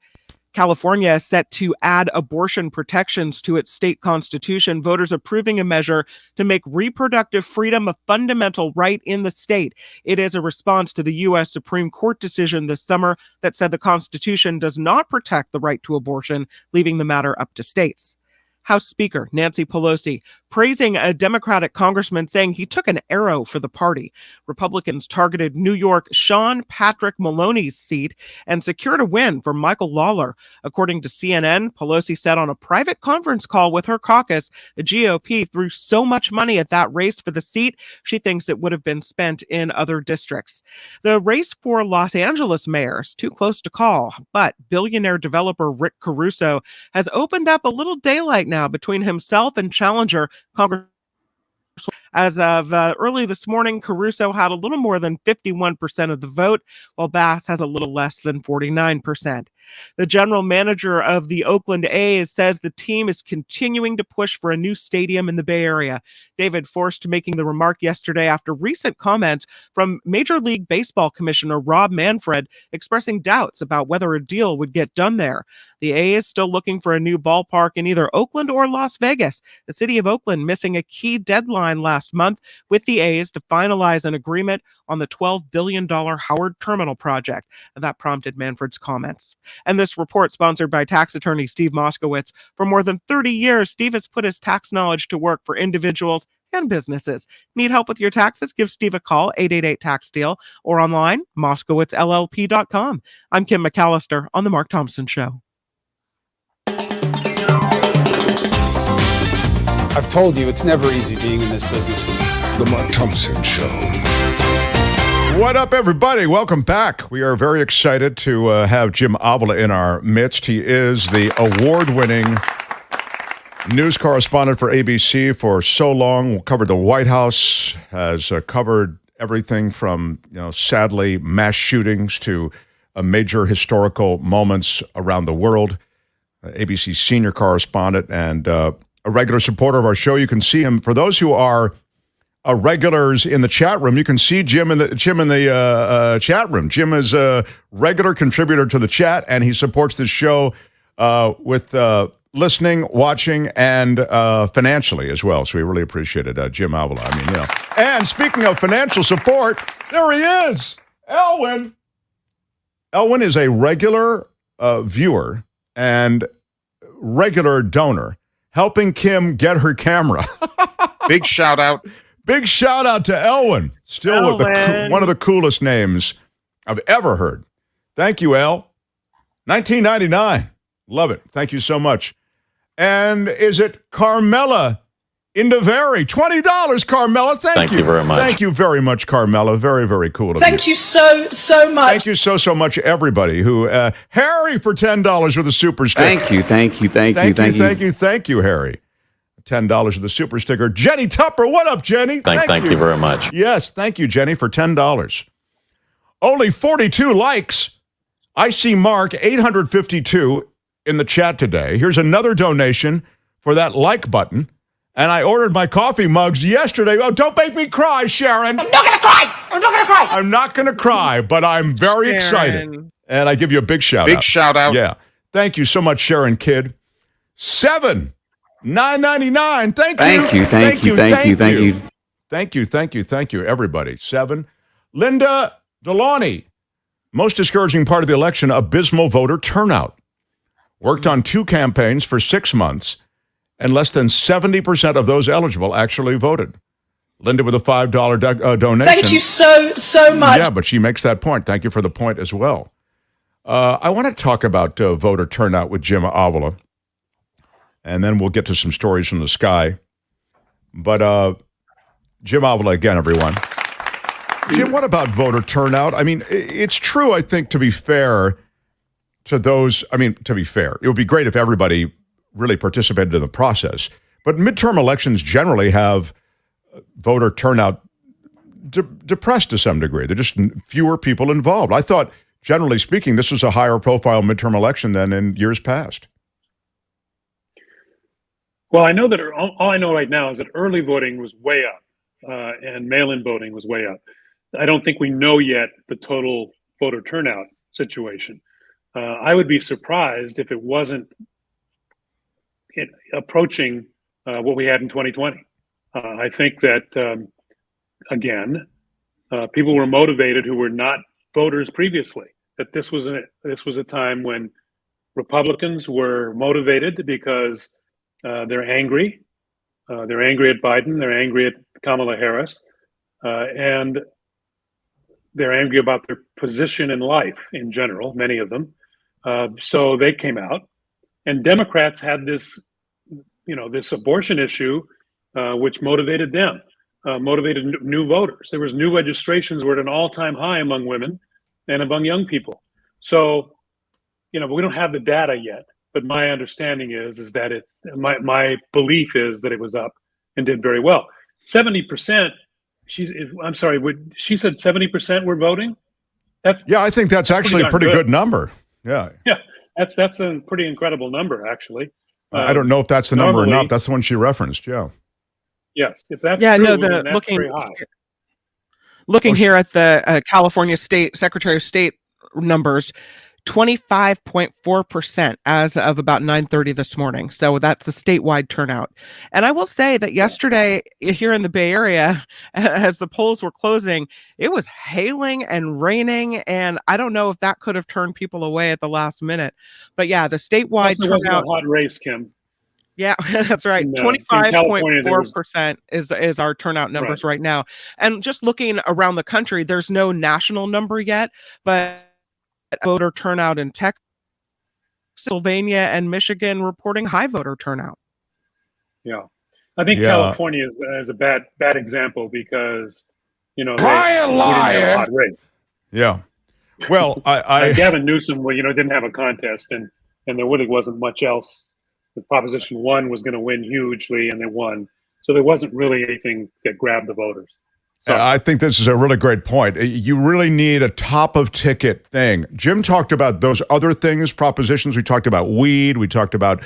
California is set to add abortion protections to its state constitution, voters approving a measure to make reproductive freedom a fundamental right in the state. It is a response to the U.S. Supreme Court decision this summer that said the Constitution does not protect the right to abortion, leaving the matter up to states. House Speaker Nancy Pelosi praising a Democratic congressman, saying he took an arrow for the party. Republicans targeted New York Sean Patrick Maloney's seat and secured a win for Michael Lawler. According to CNN, Pelosi said on a private conference call with her caucus, the GOP threw so much money at that race for the seat, she thinks it would have been spent in other districts. The race for Los Angeles mayor is too close to call, but billionaire developer Rick Caruso has opened up a little daylight now between himself and challenger Congress. As of early this morning, Caruso had a little more than 51% of the vote, while Bass has a little less than 49%. The general manager of the Oakland A's says the team is continuing to push for a new stadium in the Bay Area. David Forst making the remark yesterday after recent comments from Major League Baseball Commissioner Rob Manfred expressing doubts about whether a deal would get done there. The A is still looking for a new ballpark in either Oakland or Las Vegas. The city of Oakland missing a key deadline last month with the A's to finalize an agreement on the $12 billion Howard Terminal project. And that prompted Manfred's comments. And this report sponsored by tax attorney Steve Moskowitz. For more than 30 years, Steve has put his tax knowledge to work for individuals and businesses. Need help with your taxes? Give Steve a call, 888-TAX-DEAL, or online, moskowitzllp.com. I'm Kim McAllister on The Mark Thompson Show. I've told you, it's never easy being in this business. The Mark Thompson Show. What up, everybody? Welcome back. We are very excited to have Jim Avila in our midst. He is the award-winning news correspondent for ABC for so long. Covered the White House, has covered everything from, sadly, mass shootings to major historical moments around the world. ABC Senior Correspondent and a regular supporter of our show. You can see him. For those who are regulars in the chat room, you can see Jim in the chat room. Jim is a regular contributor to the chat, and he supports this show with listening, watching, and financially as well. So we really appreciate it, Jim Avila. And speaking of financial support, there he is, Elwin. Elwin is a regular viewer and regular donor, helping Kim get her camera. Big shout out. Big shout out to Elwin. Still with one of the coolest names I've ever heard. Thank you, El. 1999. Love it. Thank you so much. And is it Carmela Very $20, Carmela. Thank you very much. Thank you very much, Carmela. Very, very cool of you. Thank you so much. Thank you so much, everybody. Who Harry for $10 with a super sticker. Thank you, Harry. $10 with a super sticker. Jenny Tupper, what up, Jenny? Thank you very much. Yes, thank you, Jenny, for $10. Only 42 likes. I see Mark 852 in the chat today. Here's another donation for that like button. And I ordered my coffee mugs yesterday. Oh, don't make me cry, Sharon. I'm not going to cry. I'm not going to cry, but I'm very excited. And I give you a big shout out. Big shout out. Yeah. Thank you so much, Sharon Kidd. $7.999. Thank you, everybody. 7. Linda Deloney. Most discouraging part of the election, abysmal voter turnout. Worked on 2 campaigns for 6 months. And less than 70% of those eligible actually voted. Linda with a $5 donation. Thank you so much. Yeah, but she makes that point. Thank you for the point as well. I want to talk about voter turnout with Jim Avila. And then we'll get to some stories from the sky. But Jim Avila again, everyone. Jim, what about voter turnout? I mean, it's true, I think, to be fair to those. I mean, to be fair, it would be great if everybody really participated in the process. But midterm elections generally have voter turnout depressed to some degree. There are just fewer people involved. I thought, generally speaking, this was a higher profile midterm election than in years past. Well, I know that all I know right now is that early voting was way up and mail-in voting was way up. I don't think we know yet the total voter turnout situation. I would be surprised if it wasn't approaching what we had in 2020. I think that, again, people were motivated who were not voters previously, that this was a time when Republicans were motivated because they're angry. They're angry at Biden. They're angry at Kamala Harris. And they're angry about their position in life in general, many of them. So they came out. And Democrats had this abortion issue, which motivated them, motivated new voters. There was new registrations were at an all-time high among women and among young people. So, but we don't have the data yet. But my understanding is that my belief is that it was up and did very well. 70%. She said 70% were voting. I think that's actually a pretty good number. Yeah. That's a pretty incredible number, actually. I don't know if that's the number or not. That's the one she referenced. Yeah. Yes, if that's true, then that's very high. Looking here at the California State Secretary of State numbers, 25.4% as of about 9:30 this morning. So that's the statewide turnout. And I will say that yesterday here in the Bay Area, as the polls were closing, it was hailing and raining. And I don't know if that could have turned people away at the last minute. But yeah, the statewide turnout. It wasn't a hot race, Kim. Yeah, that's right. 25.4% is our turnout numbers right now. And just looking around the country, there's no national number yet, but voter turnout in Texas, Pennsylvania, and Michigan reporting high voter turnout. Yeah, I think California is a bad example because they didn't have a hot race. Yeah, well, Gavin Newsom, didn't have a contest, and there really wasn't much else. The Proposition 1 was going to win hugely, and they won. So there wasn't really anything that grabbed the voters. So I think this is a really great point. You really need a top-of-ticket thing. Jim talked about those other things, propositions. We talked about weed. We talked about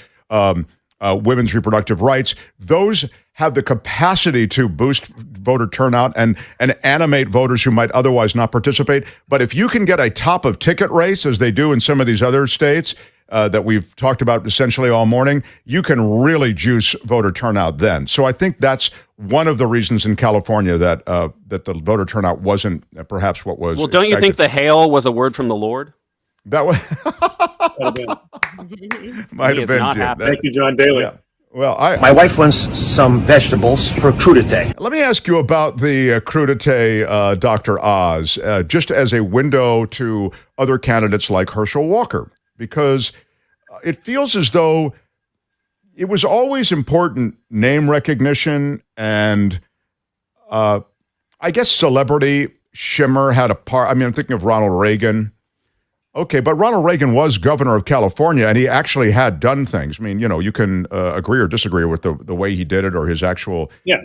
women's reproductive rights. Those have the capacity to boost voter turnout and animate voters who might otherwise not participate. But if you can get a top-of-ticket race, as they do in some of these other states that we've talked about essentially all morning, you can really juice voter turnout then. So I think that's one of the reasons in California that the voter turnout wasn't perhaps what was. Well, don't you think the hail was a word from the Lord? That was might have been. Jim. Thank you, John Daly. Yeah. Well, my wife wants some vegetables for crudite. Let me ask you about the crudite, Dr. Oz, just as a window to other candidates like Herschel Walker, because it feels as though it was always important, name recognition, and I guess celebrity shimmer had a part. I mean, I'm thinking of Ronald Reagan. Okay, but Ronald Reagan was governor of California, and he actually had done things. I mean, you can agree or disagree with the way he did it or his actual... Yeah,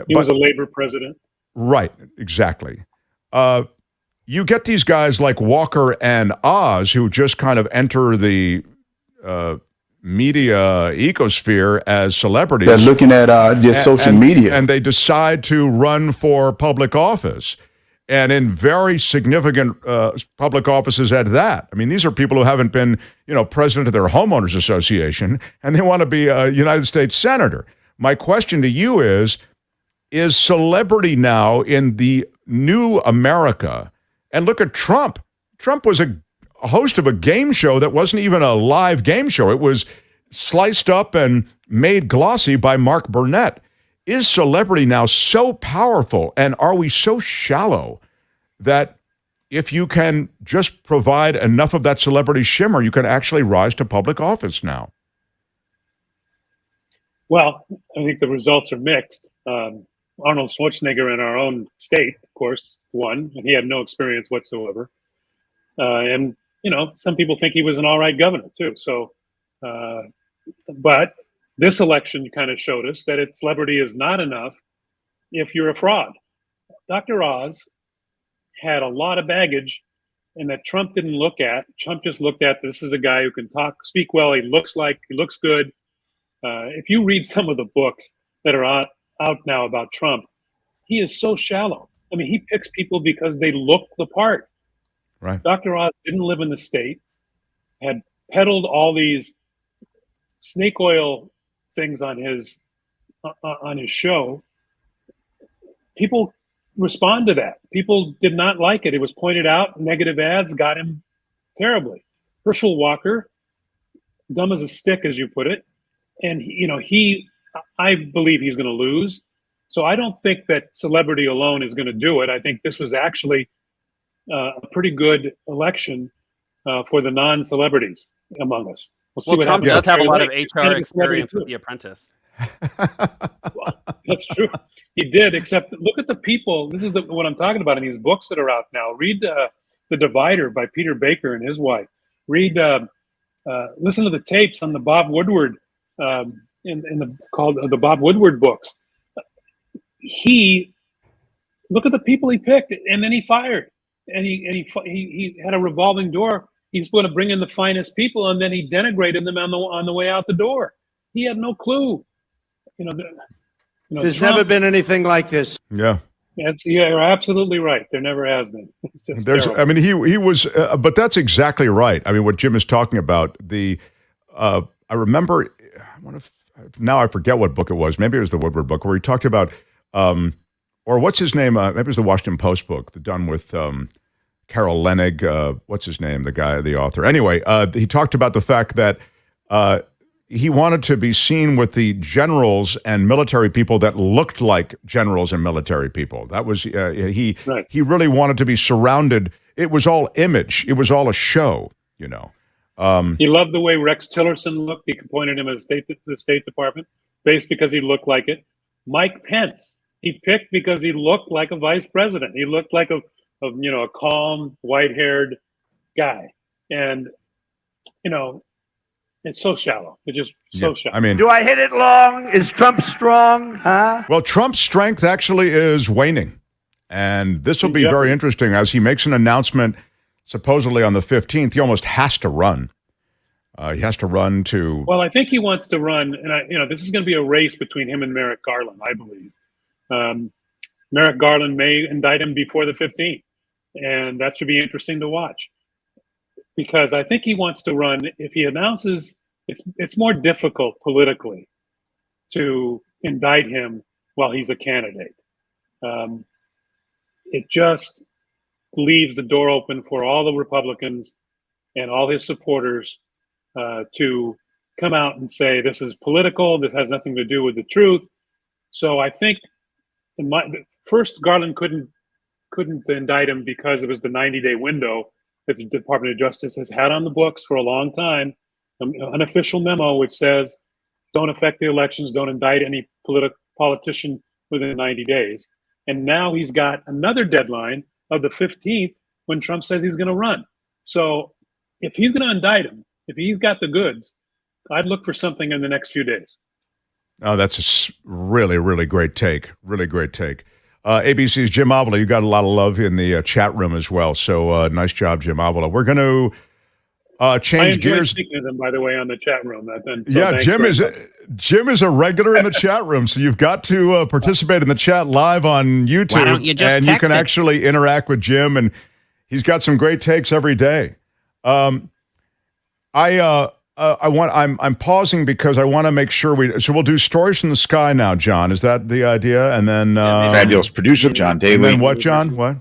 he was a labor president. Right, exactly. You get these guys like Walker and Oz who just kind of enter the media ecosphere as celebrities. They're looking at their social media. And they decide to run for public office. And in very significant public offices at that. I mean, these are people who haven't been, president of their homeowners association, and they want to be a United States senator. My question to you is celebrity now in the new America? And look at Trump. Trump was a host of a game show that wasn't even a live game show. It was sliced up and made glossy by Mark Burnett. Is celebrity now so powerful, and are we so shallow that if you can just provide enough of that celebrity shimmer, you can actually rise to public office now? Well, I think the results are mixed. Arnold Schwarzenegger in our own state, of course, won, and he had no experience whatsoever. And, some people think he was an all right governor, too. So, but this election kind of showed us that celebrity is not enough if you're a fraud. Dr. Oz had a lot of baggage, and that Trump didn't look at. Trump just looked at, this is a guy who can speak well, he looks good. If you read some of the books that are out now about Trump, he is so shallow. I mean, he picks people because they look the part. Right. Dr. Oz didn't live in the state, had peddled all these snake oil things on his show. People respond to that. People did not like it. It was pointed out. Negative ads got him terribly. Herschel Walker, dumb as a stick, as you put it, and I believe he's going to lose. So I don't think that celebrity alone is going to do it. I think this was actually a pretty good election for the non-celebrities among us. We'll see what Trump happens. does have a lot of HR experience with The Apprentice. Well, that's true. He did, except look at the people. This is what I'm talking about in these books that are out now. Read The Divider by Peter Baker and his wife. Read, listen to the tapes on the Bob Woodward, called the Bob Woodward books. Look at the people he picked, and then he fired. And he had a revolving door. He was going to bring in the finest people, and then he denigrated them on the way out the door. He had no clue. There's Trump, never been anything like this. Yeah. You're absolutely right. There never has been. It's just terrible. I mean, he was, but that's exactly right. I mean, what Jim is talking about. I remember, now I forget what book it was. Maybe it was the Woodward book where he talked about, or what's his name? Maybe it was the Washington Post book, done with Carol Leonnig. What's his name? The author. Anyway, he talked about the fact that he wanted to be seen with the generals and military people that looked like generals and military people. That was he really wanted to be surrounded. It was all image. It was all a show, He loved the way Rex Tillerson looked. He appointed him as the State Department based because he looked like it. Mike Pence, he picked because he looked like a vice president. He looked like a calm, white-haired guy. And, it's so shallow. It's just so shallow. I mean, do I hit it long? Is Trump strong? Huh? Well, Trump's strength actually is waning. And this will be very interesting as he makes an announcement supposedly on the 15th. He almost has to run. He has to run to... Well, I think he wants to run. And, this is going to be a race between him and Merrick Garland, I believe. Merrick Garland may indict him before the 15th. And that should be interesting to watch. Because I think he wants to run. If he announces, it's more difficult politically to indict him while he's a candidate. It just leaves the door open for all the Republicans and all his supporters to come out and say this is political. This has nothing to do with the truth. So I think first Garland couldn't indict him because it was the 90-day window that the Department of Justice has had on the books for a long time, an unofficial memo which says don't affect the elections, don't indict any politician within 90 days. And now he's got another deadline of the 15th when Trump says he's going to run. So if he's going to indict him, if he's got the goods, I'd look for something in the next few days. Oh, that's a really, really great take. Really great take. ABC's Jim Avila, you got a lot of love in the chat room as well. So nice job, Jim Avila. We're going to change gears. I enjoy speaking to them, by the way, on the chat room. Jim is a regular in the chat room, so you've got to participate in the chat live on YouTube. Why don't you just and text you can it? actually interact with Jim, and he's got some great takes every day. I'm pausing because I want to make sure we'll do stories from the sky now, John. Is that the idea? And then fabulous producer John Daly. And then what, John? What?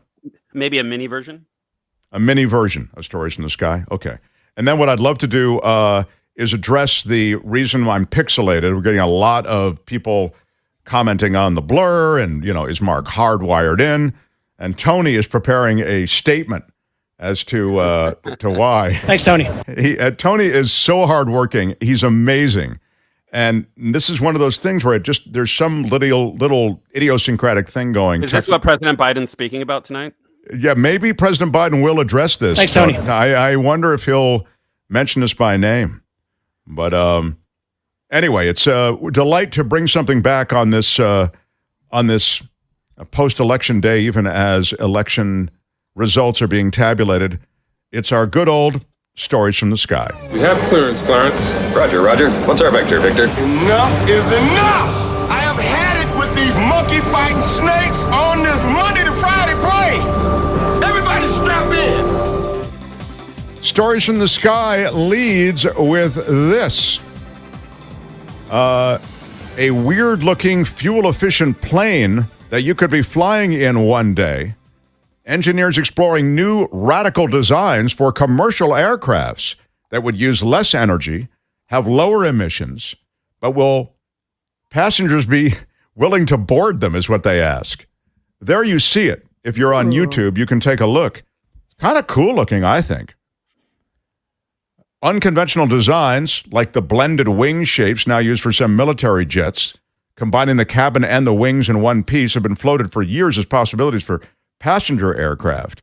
Maybe a mini version. A mini version of Stories from the Sky. Okay. And then what I'd love to do is address the reason I'm pixelated. We're getting a lot of people commenting on the blur and, is Mark hardwired in? And Tony is preparing a statement as to why. Thanks, Tony. Tony is so hardworking. He's amazing. And this is one of those things where there's some little idiosyncratic thing going. Is this what President Biden's speaking about tonight? Yeah, maybe President Biden will address this. Thanks, Tony. I wonder if he'll mention this by name. But anyway, it's a delight to bring something back on this post-election day, even as election results are being tabulated. It's our good old Stories from the Sky. We have clearance, Clarence. Roger, Roger. What's our vector, Victor? Enough is enough! I have had it with these monkey-fighting snakes on this Monday to Friday plane! Everybody strap in! Stories from the Sky leads with this. A weird-looking, fuel-efficient plane that you could be flying in one day. Engineers exploring new radical designs for commercial aircrafts that would use less energy, have lower emissions, but will passengers be willing to board them is what they ask. There you see it. If you're on YouTube, you can take a look. It's kind of cool looking, I think. Unconventional designs, like the blended wing shapes now used for some military jets, combining the cabin and the wings in one piece, have been floated for years as possibilities for passenger aircraft.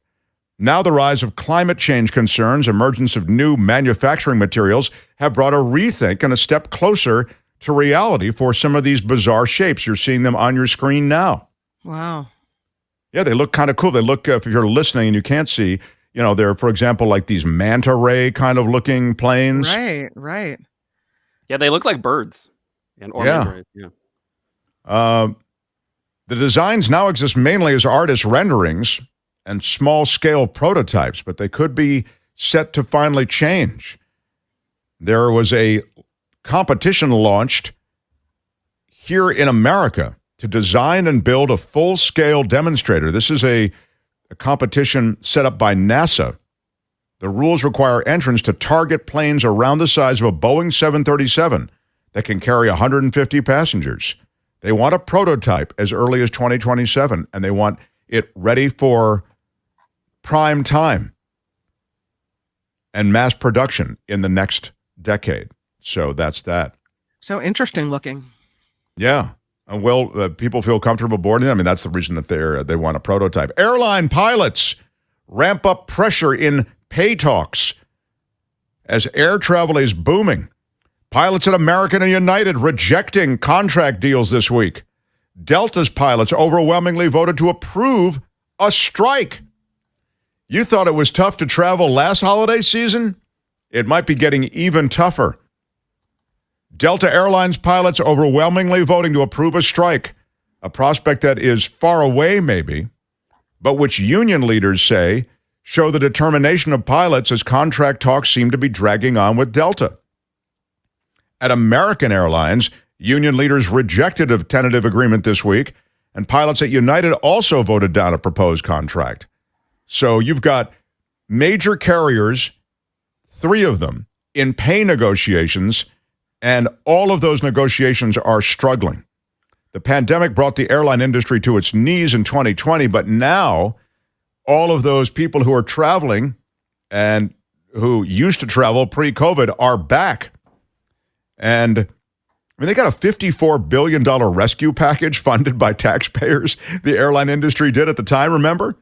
Now the rise of climate change concerns, emergence of new manufacturing materials have brought a rethink and a step closer to reality for some of these bizarre shapes. You're seeing them on your screen now. Wow. Yeah, they look kind of cool. They look, if you're listening and you can't see, they're, for example, like these manta ray kind of looking planes. Right. Yeah, they look like birds. Yeah. The designs now exist mainly as artist renderings and small-scale prototypes, but they could be set to finally change. There was a competition launched here in America to design and build a full-scale demonstrator. This is a competition set up by NASA. The rules require entrants to target planes around the size of a Boeing 737 that can carry 150 passengers. They want a prototype as early as 2027, and they want it ready for prime time and mass production in the next decade. So that's that. So interesting looking. Yeah. People feel comfortable boarding them. I mean, that's the reason that they want a prototype. Airline pilots ramp up pressure in pay talks as air travel is booming. Pilots at American and United rejecting contract deals this week. Delta's pilots overwhelmingly voted to approve a strike. You thought it was tough to travel last holiday season? It might be getting even tougher. Delta Airlines pilots overwhelmingly voting to approve a strike, a prospect that is far away maybe, but which union leaders say show the determination of pilots as contract talks seem to be dragging on with Delta. At American Airlines, union leaders rejected a tentative agreement this week, and pilots at United also voted down a proposed contract. So you've got major carriers, 3 of them, in pay negotiations, and all of those negotiations are struggling. The pandemic brought the airline industry to its knees in 2020, but now all of those people who are traveling and who used to travel pre-COVID are back. And I mean, they got a $54 billion rescue package funded by taxpayers. The airline industry did at the time, remember?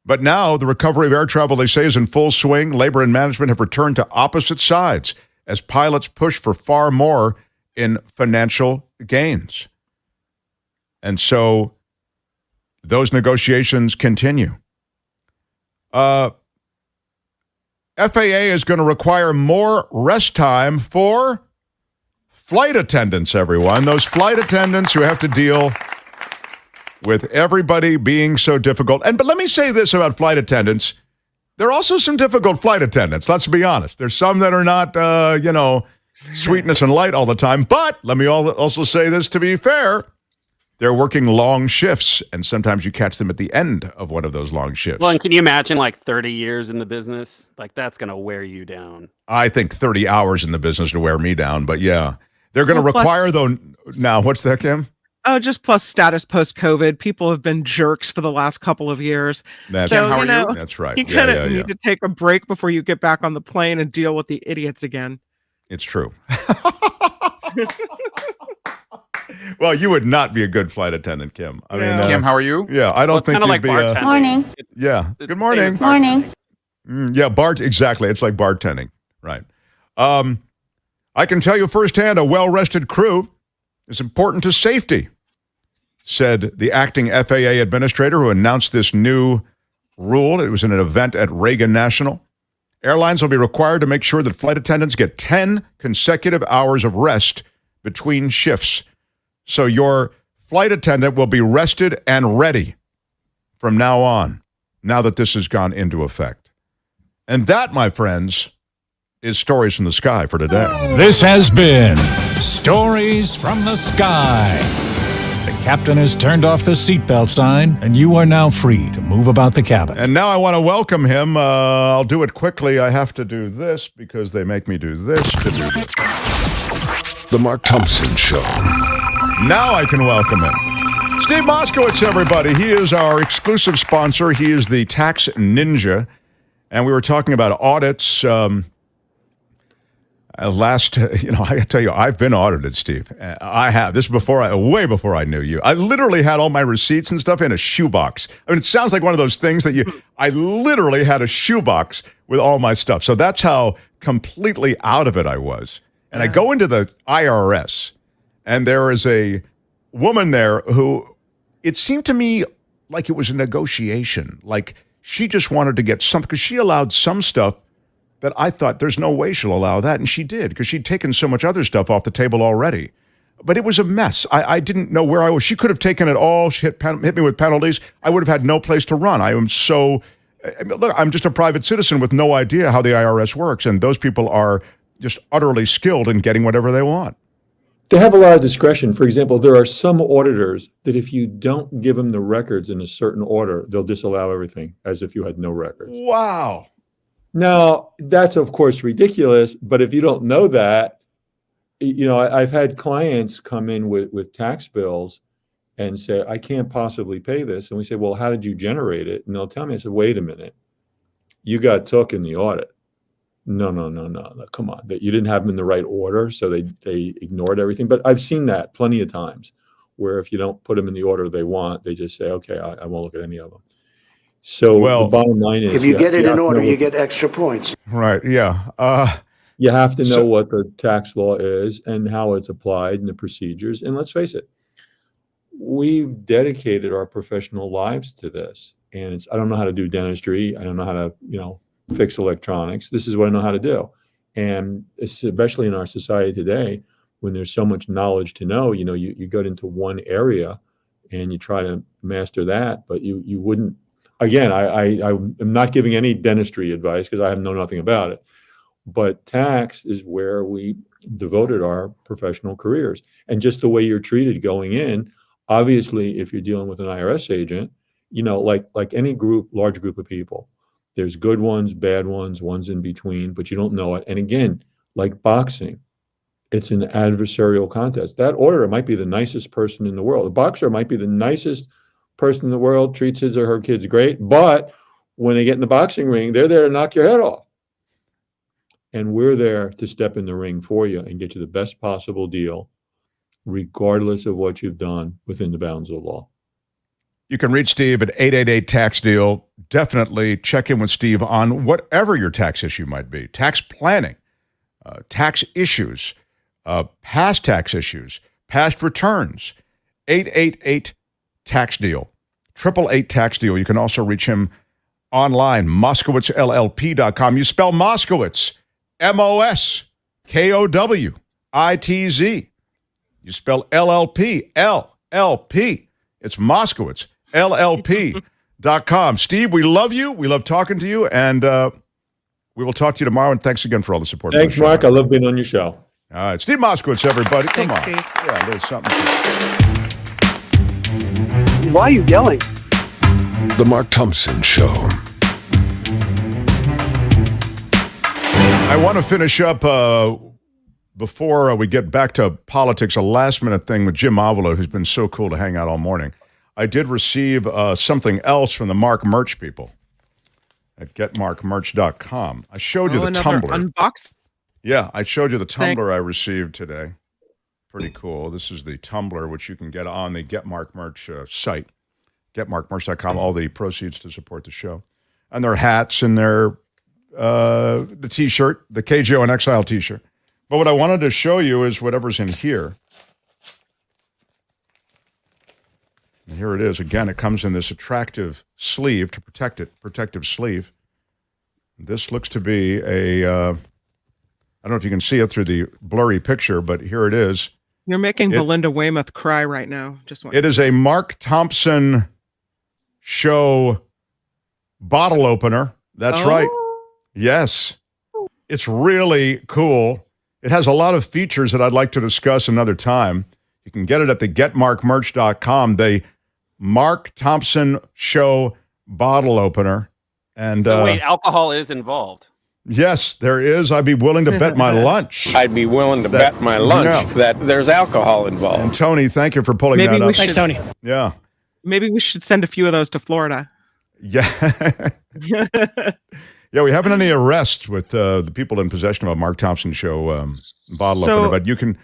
But now the recovery of air travel, they say, is in full swing. Labor and management have returned to opposite sides as pilots push for far more in financial gains. And so those negotiations continue. FAA is going to require more rest time for flight attendants, everyone. Those flight attendants who have to deal with everybody being so difficult. But let me say this about flight attendants. There are also some difficult flight attendants, let's be honest. There's some that are not, sweetness and light all the time. But let me also say this to be fair. They're working long shifts, and sometimes you catch them at the end of one of those long shifts. Well, and can you imagine 30 years in the business? That's going to wear you down. I think 30 hours in the business to wear me down, but yeah. They're going to require, though, now, what's that, Kim? Oh, just plus status post-COVID. People have been jerks for the last couple of years. Kim, how are you? That's right. You kind of need to take a break before you get back on the plane and deal with the idiots again. It's true. Well, you would not be a good flight attendant, Kim. I mean, Kim, how are you? Yeah, I don't think you'd be. Morning. Yeah. Good morning. Morning. Yeah, exactly. It's like bartending, right? I can tell you firsthand, a well-rested crew is important to safety, said the acting FAA administrator who announced this new rule. It was in an event at Reagan National. Airlines will be required to make sure that flight attendants get 10 consecutive hours of rest between shifts. So your flight attendant will be rested and ready from now on, now that this has gone into effect. And that, my friends, is Stories from the Sky for today. This has been Stories from the Sky. The captain has turned off the seatbelt sign, and you are now free to move about the cabin. And now I want to welcome him. I'll do it quickly. I have to do this because they make me do this to do this. The Mark Thompson Show. Now I can welcome him. Steve Moskowitz, everybody. He is our exclusive sponsor. He is the tax ninja. And we were talking about audits. I tell you, I've been audited, Steve. I have. This is way before I knew you. I literally had all my receipts and stuff in a shoebox. I mean, it sounds like one of those things that I literally had a shoebox with all my stuff. So that's how completely out of it I was. And I go into the IRS, and there is a woman there who, it seemed to me like it was a negotiation. Like she just wanted to get something, because she allowed some stuff that I thought there's no way she'll allow that. And she did, because she'd taken so much other stuff off the table already. But it was a mess. I didn't know where I was. She could have taken it all. She hit me with penalties. I would have had no place to run. I'm just a private citizen with no idea how the IRS works. And those people are just utterly skilled in getting whatever they want. They have a lot of discretion. For example, there are some auditors that if you don't give them the records in a certain order, they'll disallow everything as if you had no records. Wow. Now, that's, of course, ridiculous. But if you don't know that, I've had clients come in with tax bills and say, I can't possibly pay this. And we say, well, how did you generate it? And they'll tell me, I said, wait a minute. You got took in the audit. No. Come on. You didn't have them in the right order. So they ignored everything. But I've seen that plenty of times where if you don't put them in the order they want, they just say, okay, I won't look at any of them. So the bottom line is, if you get it in order, you get extra points. Right. Yeah. You have to know what the tax law is and how it's applied and the procedures. And let's face it, we've dedicated our professional lives to this. And I don't know how to do dentistry. I don't know how to, fix electronics. This is what I know how to do. And especially in our society today, when there's so much knowledge to know, you go into one area and you try to master that, but you wouldn't. Again, I am not giving any dentistry advice because I know nothing about it. But tax is where we devoted our professional careers. And just the way you're treated going in, obviously, if you're dealing with an IRS agent, like any large group of people, there's good ones, bad ones, ones in between, but you don't know it. And again, like boxing, it's an adversarial contest. That auditor might be the nicest person in the world. The boxer might be the nicest person in the world, treats his or her kids great, but when they get in the boxing ring, they're there to knock your head off. And we're there to step in the ring for you and get you the best possible deal, regardless of what you've done within the bounds of the law. You can reach Steve at 888-TAX-DEAL. Definitely check in with Steve on whatever your tax issue might be. Tax planning, tax issues, past tax issues, past returns. 888-TAX-DEAL. 888-TAX-DEAL. You can also reach him online, MoskowitzLLP.com. You spell Moskowitz, Moskowitz. You spell LLP, LLP. It's Moskowitz, LLP.com. Steve, we love you. We love talking to you. And we will talk to you tomorrow. And thanks again for all the support. Thanks, Mark. I love being on your show. All right. Steve Moskowitz, everybody. Come on. Steve. Yeah, there's something. Why are you yelling? The Mark Thompson Show. I want to finish up before we get back to politics, a last-minute thing with Jim Avila, who's been so cool to hang out all morning. I did receive something else from the Mark Merch people at getmarkmerch.com. I showed you the tumbler. Unbox? Yeah, I showed you the tumbler I received today. Pretty cool. This is the tumbler, which you can get on the Get Mark Merch site, getmarkmerch.com, all the proceeds to support the show. And their hats and their the T-shirt, the KJO and Exile T-shirt. But what I wanted to show you is whatever's in here. And here it is. Again, it comes in this attractive sleeve to protect it, protective sleeve. This looks to be a, I don't know if you can see it through the blurry picture, but here it is. You're making Belinda Weymouth cry right now. It is a Mark Thompson Show bottle opener. That's right. Yes. It's really cool. It has a lot of features that I'd like to discuss another time. You can get it at the getmarkmerch.com. The Mark Thompson Show bottle opener. And so wait, alcohol is involved. Yes, there is. I'd be willing to bet my lunch. I'd be willing to bet my lunch that there's alcohol involved. And Tony, thank you for pulling that up. Thanks, Tony. Yeah. Maybe we should send a few of those to Florida. Yeah. Yeah, we haven't any arrests with the people in possession of a Mark Thompson Show bottle opener, but you can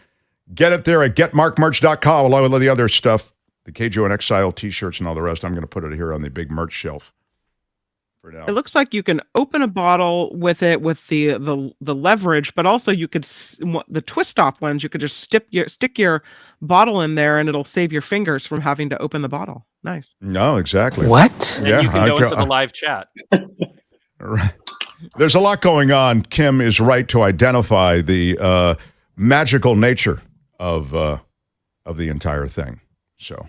get it there at getmarkmerch.com along with all the other stuff, the KJO and Exile T-shirts and all the rest. I'm going to put it here on the big merch shelf for now. It looks like you can open a bottle with it with the leverage, but also you could the twist-off ones. You could just stick your bottle in there, and it'll save your fingers from having to open the bottle. Nice. No, exactly. What? And you can go into the live chat. There's a lot going on. Kim is right to identify the magical nature of the entire thing. So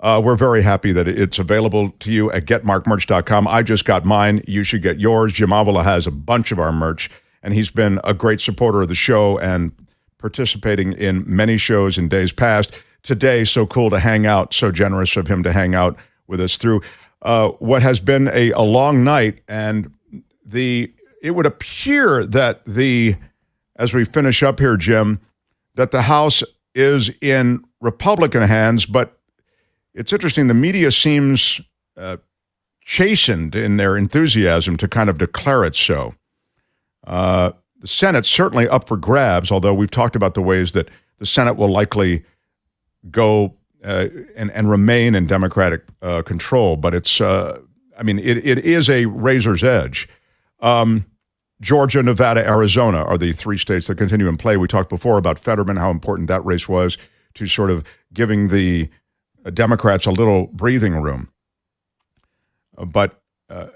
we're very happy that it's available to you at getmarkmerch.com. I just got mine. You should get yours. Jim Avila has a bunch of our merch, and he's been a great supporter of the show and participating in many shows in days past. Today, so cool to hang out, so generous of him to hang out with us through what has been a long night. And it would appear that as we finish up here, Jim, that the House is in Republican hands, but it's interesting. The media seems chastened in their enthusiasm to kind of declare it so. The Senate's certainly up for grabs, although we've talked about the ways that the Senate will likely go and remain in Democratic control. But it's, it is a razor's edge. Georgia, Nevada, Arizona are the three states that continue in play. We talked before about Fetterman, how important that race was to sort of giving the Democrats a little breathing room. But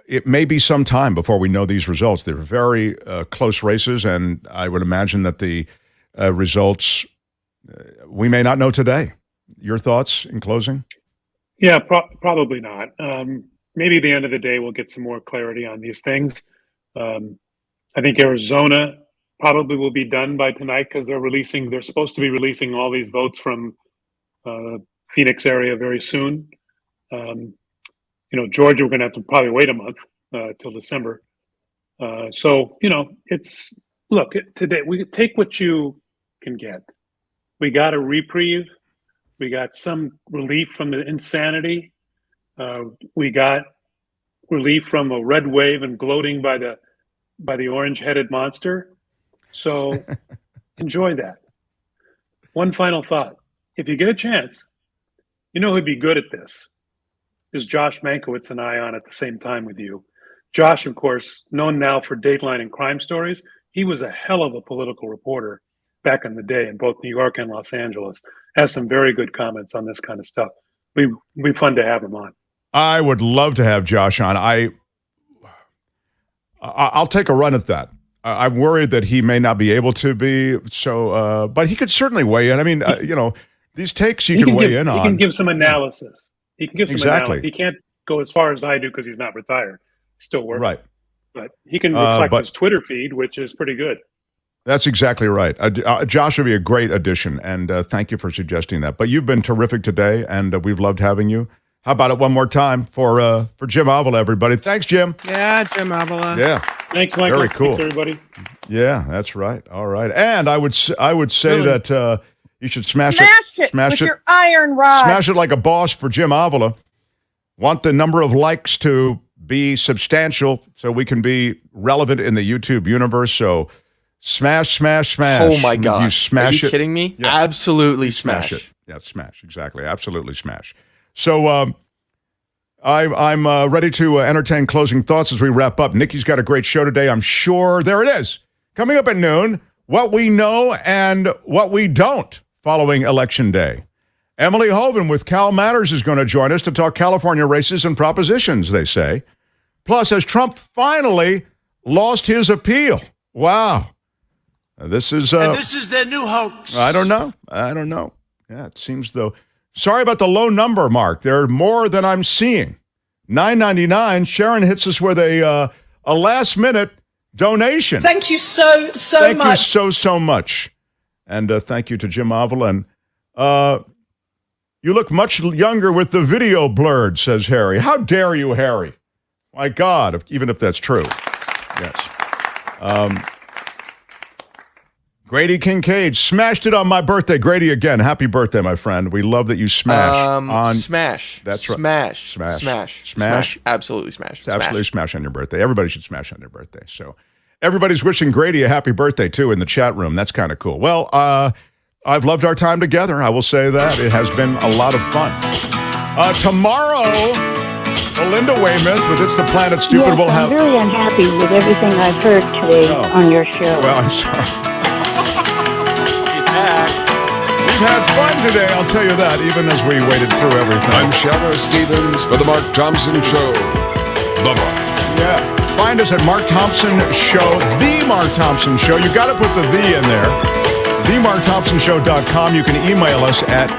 it may be some time before we know these results. They're very close races, and I would imagine that the results we may not know today. Your thoughts in closing? Yeah, probably not. Maybe at the end of the day, we'll get some more clarity on these things. I think Arizona probably will be done by tonight because they're supposed to be releasing all these votes from Phoenix area very soon. Georgia, we're going to have to probably wait a month till December. Today we take what you can get. We got a reprieve. We got some relief from the insanity. We got relief from a red wave and gloating by the orange-headed monster. So enjoy that. One final thought. If you get a chance, you know who'd be good at this is Josh Mankiewicz and I on at the same time with you. Josh, of course, known now for Dateline and crime stories. He was a hell of a political reporter back in the day in both New York and Los Angeles. Has some very good comments on this kind of stuff. It'd be fun to have him on. I would love to have Josh on. I'll take a run at that. I'm worried that he may not be able to be. So, but he could certainly weigh in. I mean, these takes he can weigh in on. He can give some analysis. He can give some Exactly. analysis. He can't go as far as I do because he's not retired. He's still working. Right. But he can reflect his Twitter feed, which is pretty good. That's exactly right. Josh would be a great addition, and thank you for suggesting that. But you've been terrific today, and we've loved having you. How about it one more time for Jim Avila, everybody? Thanks, Jim. Yeah, Jim Avila. Yeah. Thanks, Michael. Very cool. Thanks, everybody. Yeah, that's right. All right. And I would say Really? that you should smash it with your iron rod. Smash it like a boss for Jim Avila. Want the number of likes to be substantial so we can be relevant in the YouTube universe. So smash. Oh my God. You smash it. Are you kidding me? Yeah. Absolutely smash it. Yeah, smash. Exactly. Absolutely smash. So I'm ready to entertain closing thoughts as we wrap up. Nikki's got a great show today, I'm sure. There it is. Coming up at noon, what we know and what we don't following Election Day. Emily Hoven with Cal Matters is going to join us to talk California races and propositions, they say. Plus, has Trump finally lost his appeal? Wow. This is their new hoax. I don't know. Yeah, it seems though. Sorry about the low number, Mark. There are more than I'm seeing. $9.99. Sharon hits us with a last-minute donation. Thank you so much. Thank you so much. And thank you to Jim Avila. And you look much younger with the video blurred, says Harry. How dare you, Harry? My God, even if that's true. Yes. Grady Kincaid smashed it on my birthday. Grady, again, happy birthday, my friend. We love that you smash. Smash. That's right. Smash. Absolutely smash. Absolutely smash on your birthday. Everybody should smash on their birthday. So everybody's wishing Grady a happy birthday, too, in the chat room. That's kind of cool. Well, I've loved our time together. I will say that. It has been a lot of fun. Tomorrow, Belinda Weymouth with It's the Planet Stupid will have... I'm very unhappy with everything I've heard today on your show. Well, I'm sorry. We've had fun today, I'll tell you that, even as we waited through everything. I'm Shadow Stevens for The Mark Thompson Show. Bye-bye. Yeah. Find us at Mark Thompson Show, The Mark Thompson Show. You got to put the "the" in there. TheMarkThompsonShow.com. You can email us at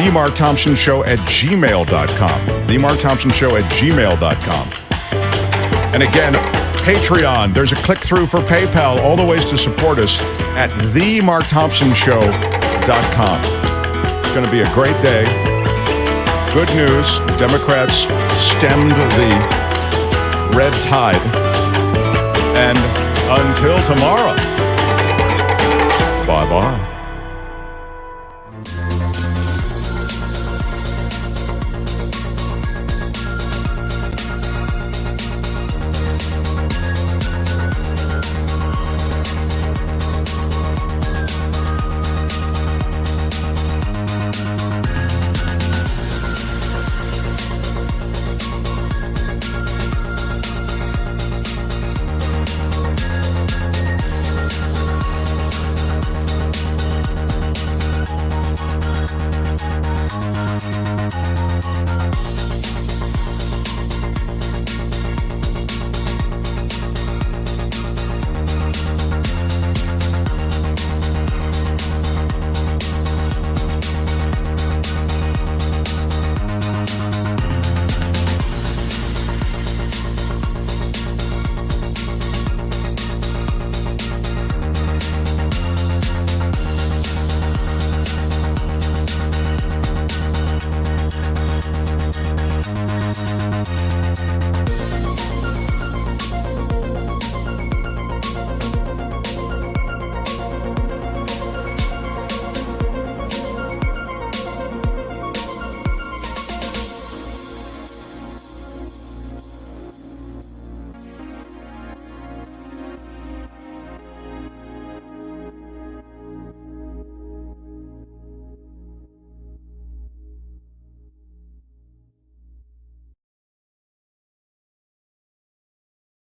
TheMarkThompsonShow@gmail.com. TheMarkThompsonShow@gmail.com. And again, Patreon. There's a click-through for PayPal. All the ways to support us at TheMarkThompsonShow.com. It's going to be a great day. Good news. The Democrats stemmed the red tide. And until tomorrow, bye-bye.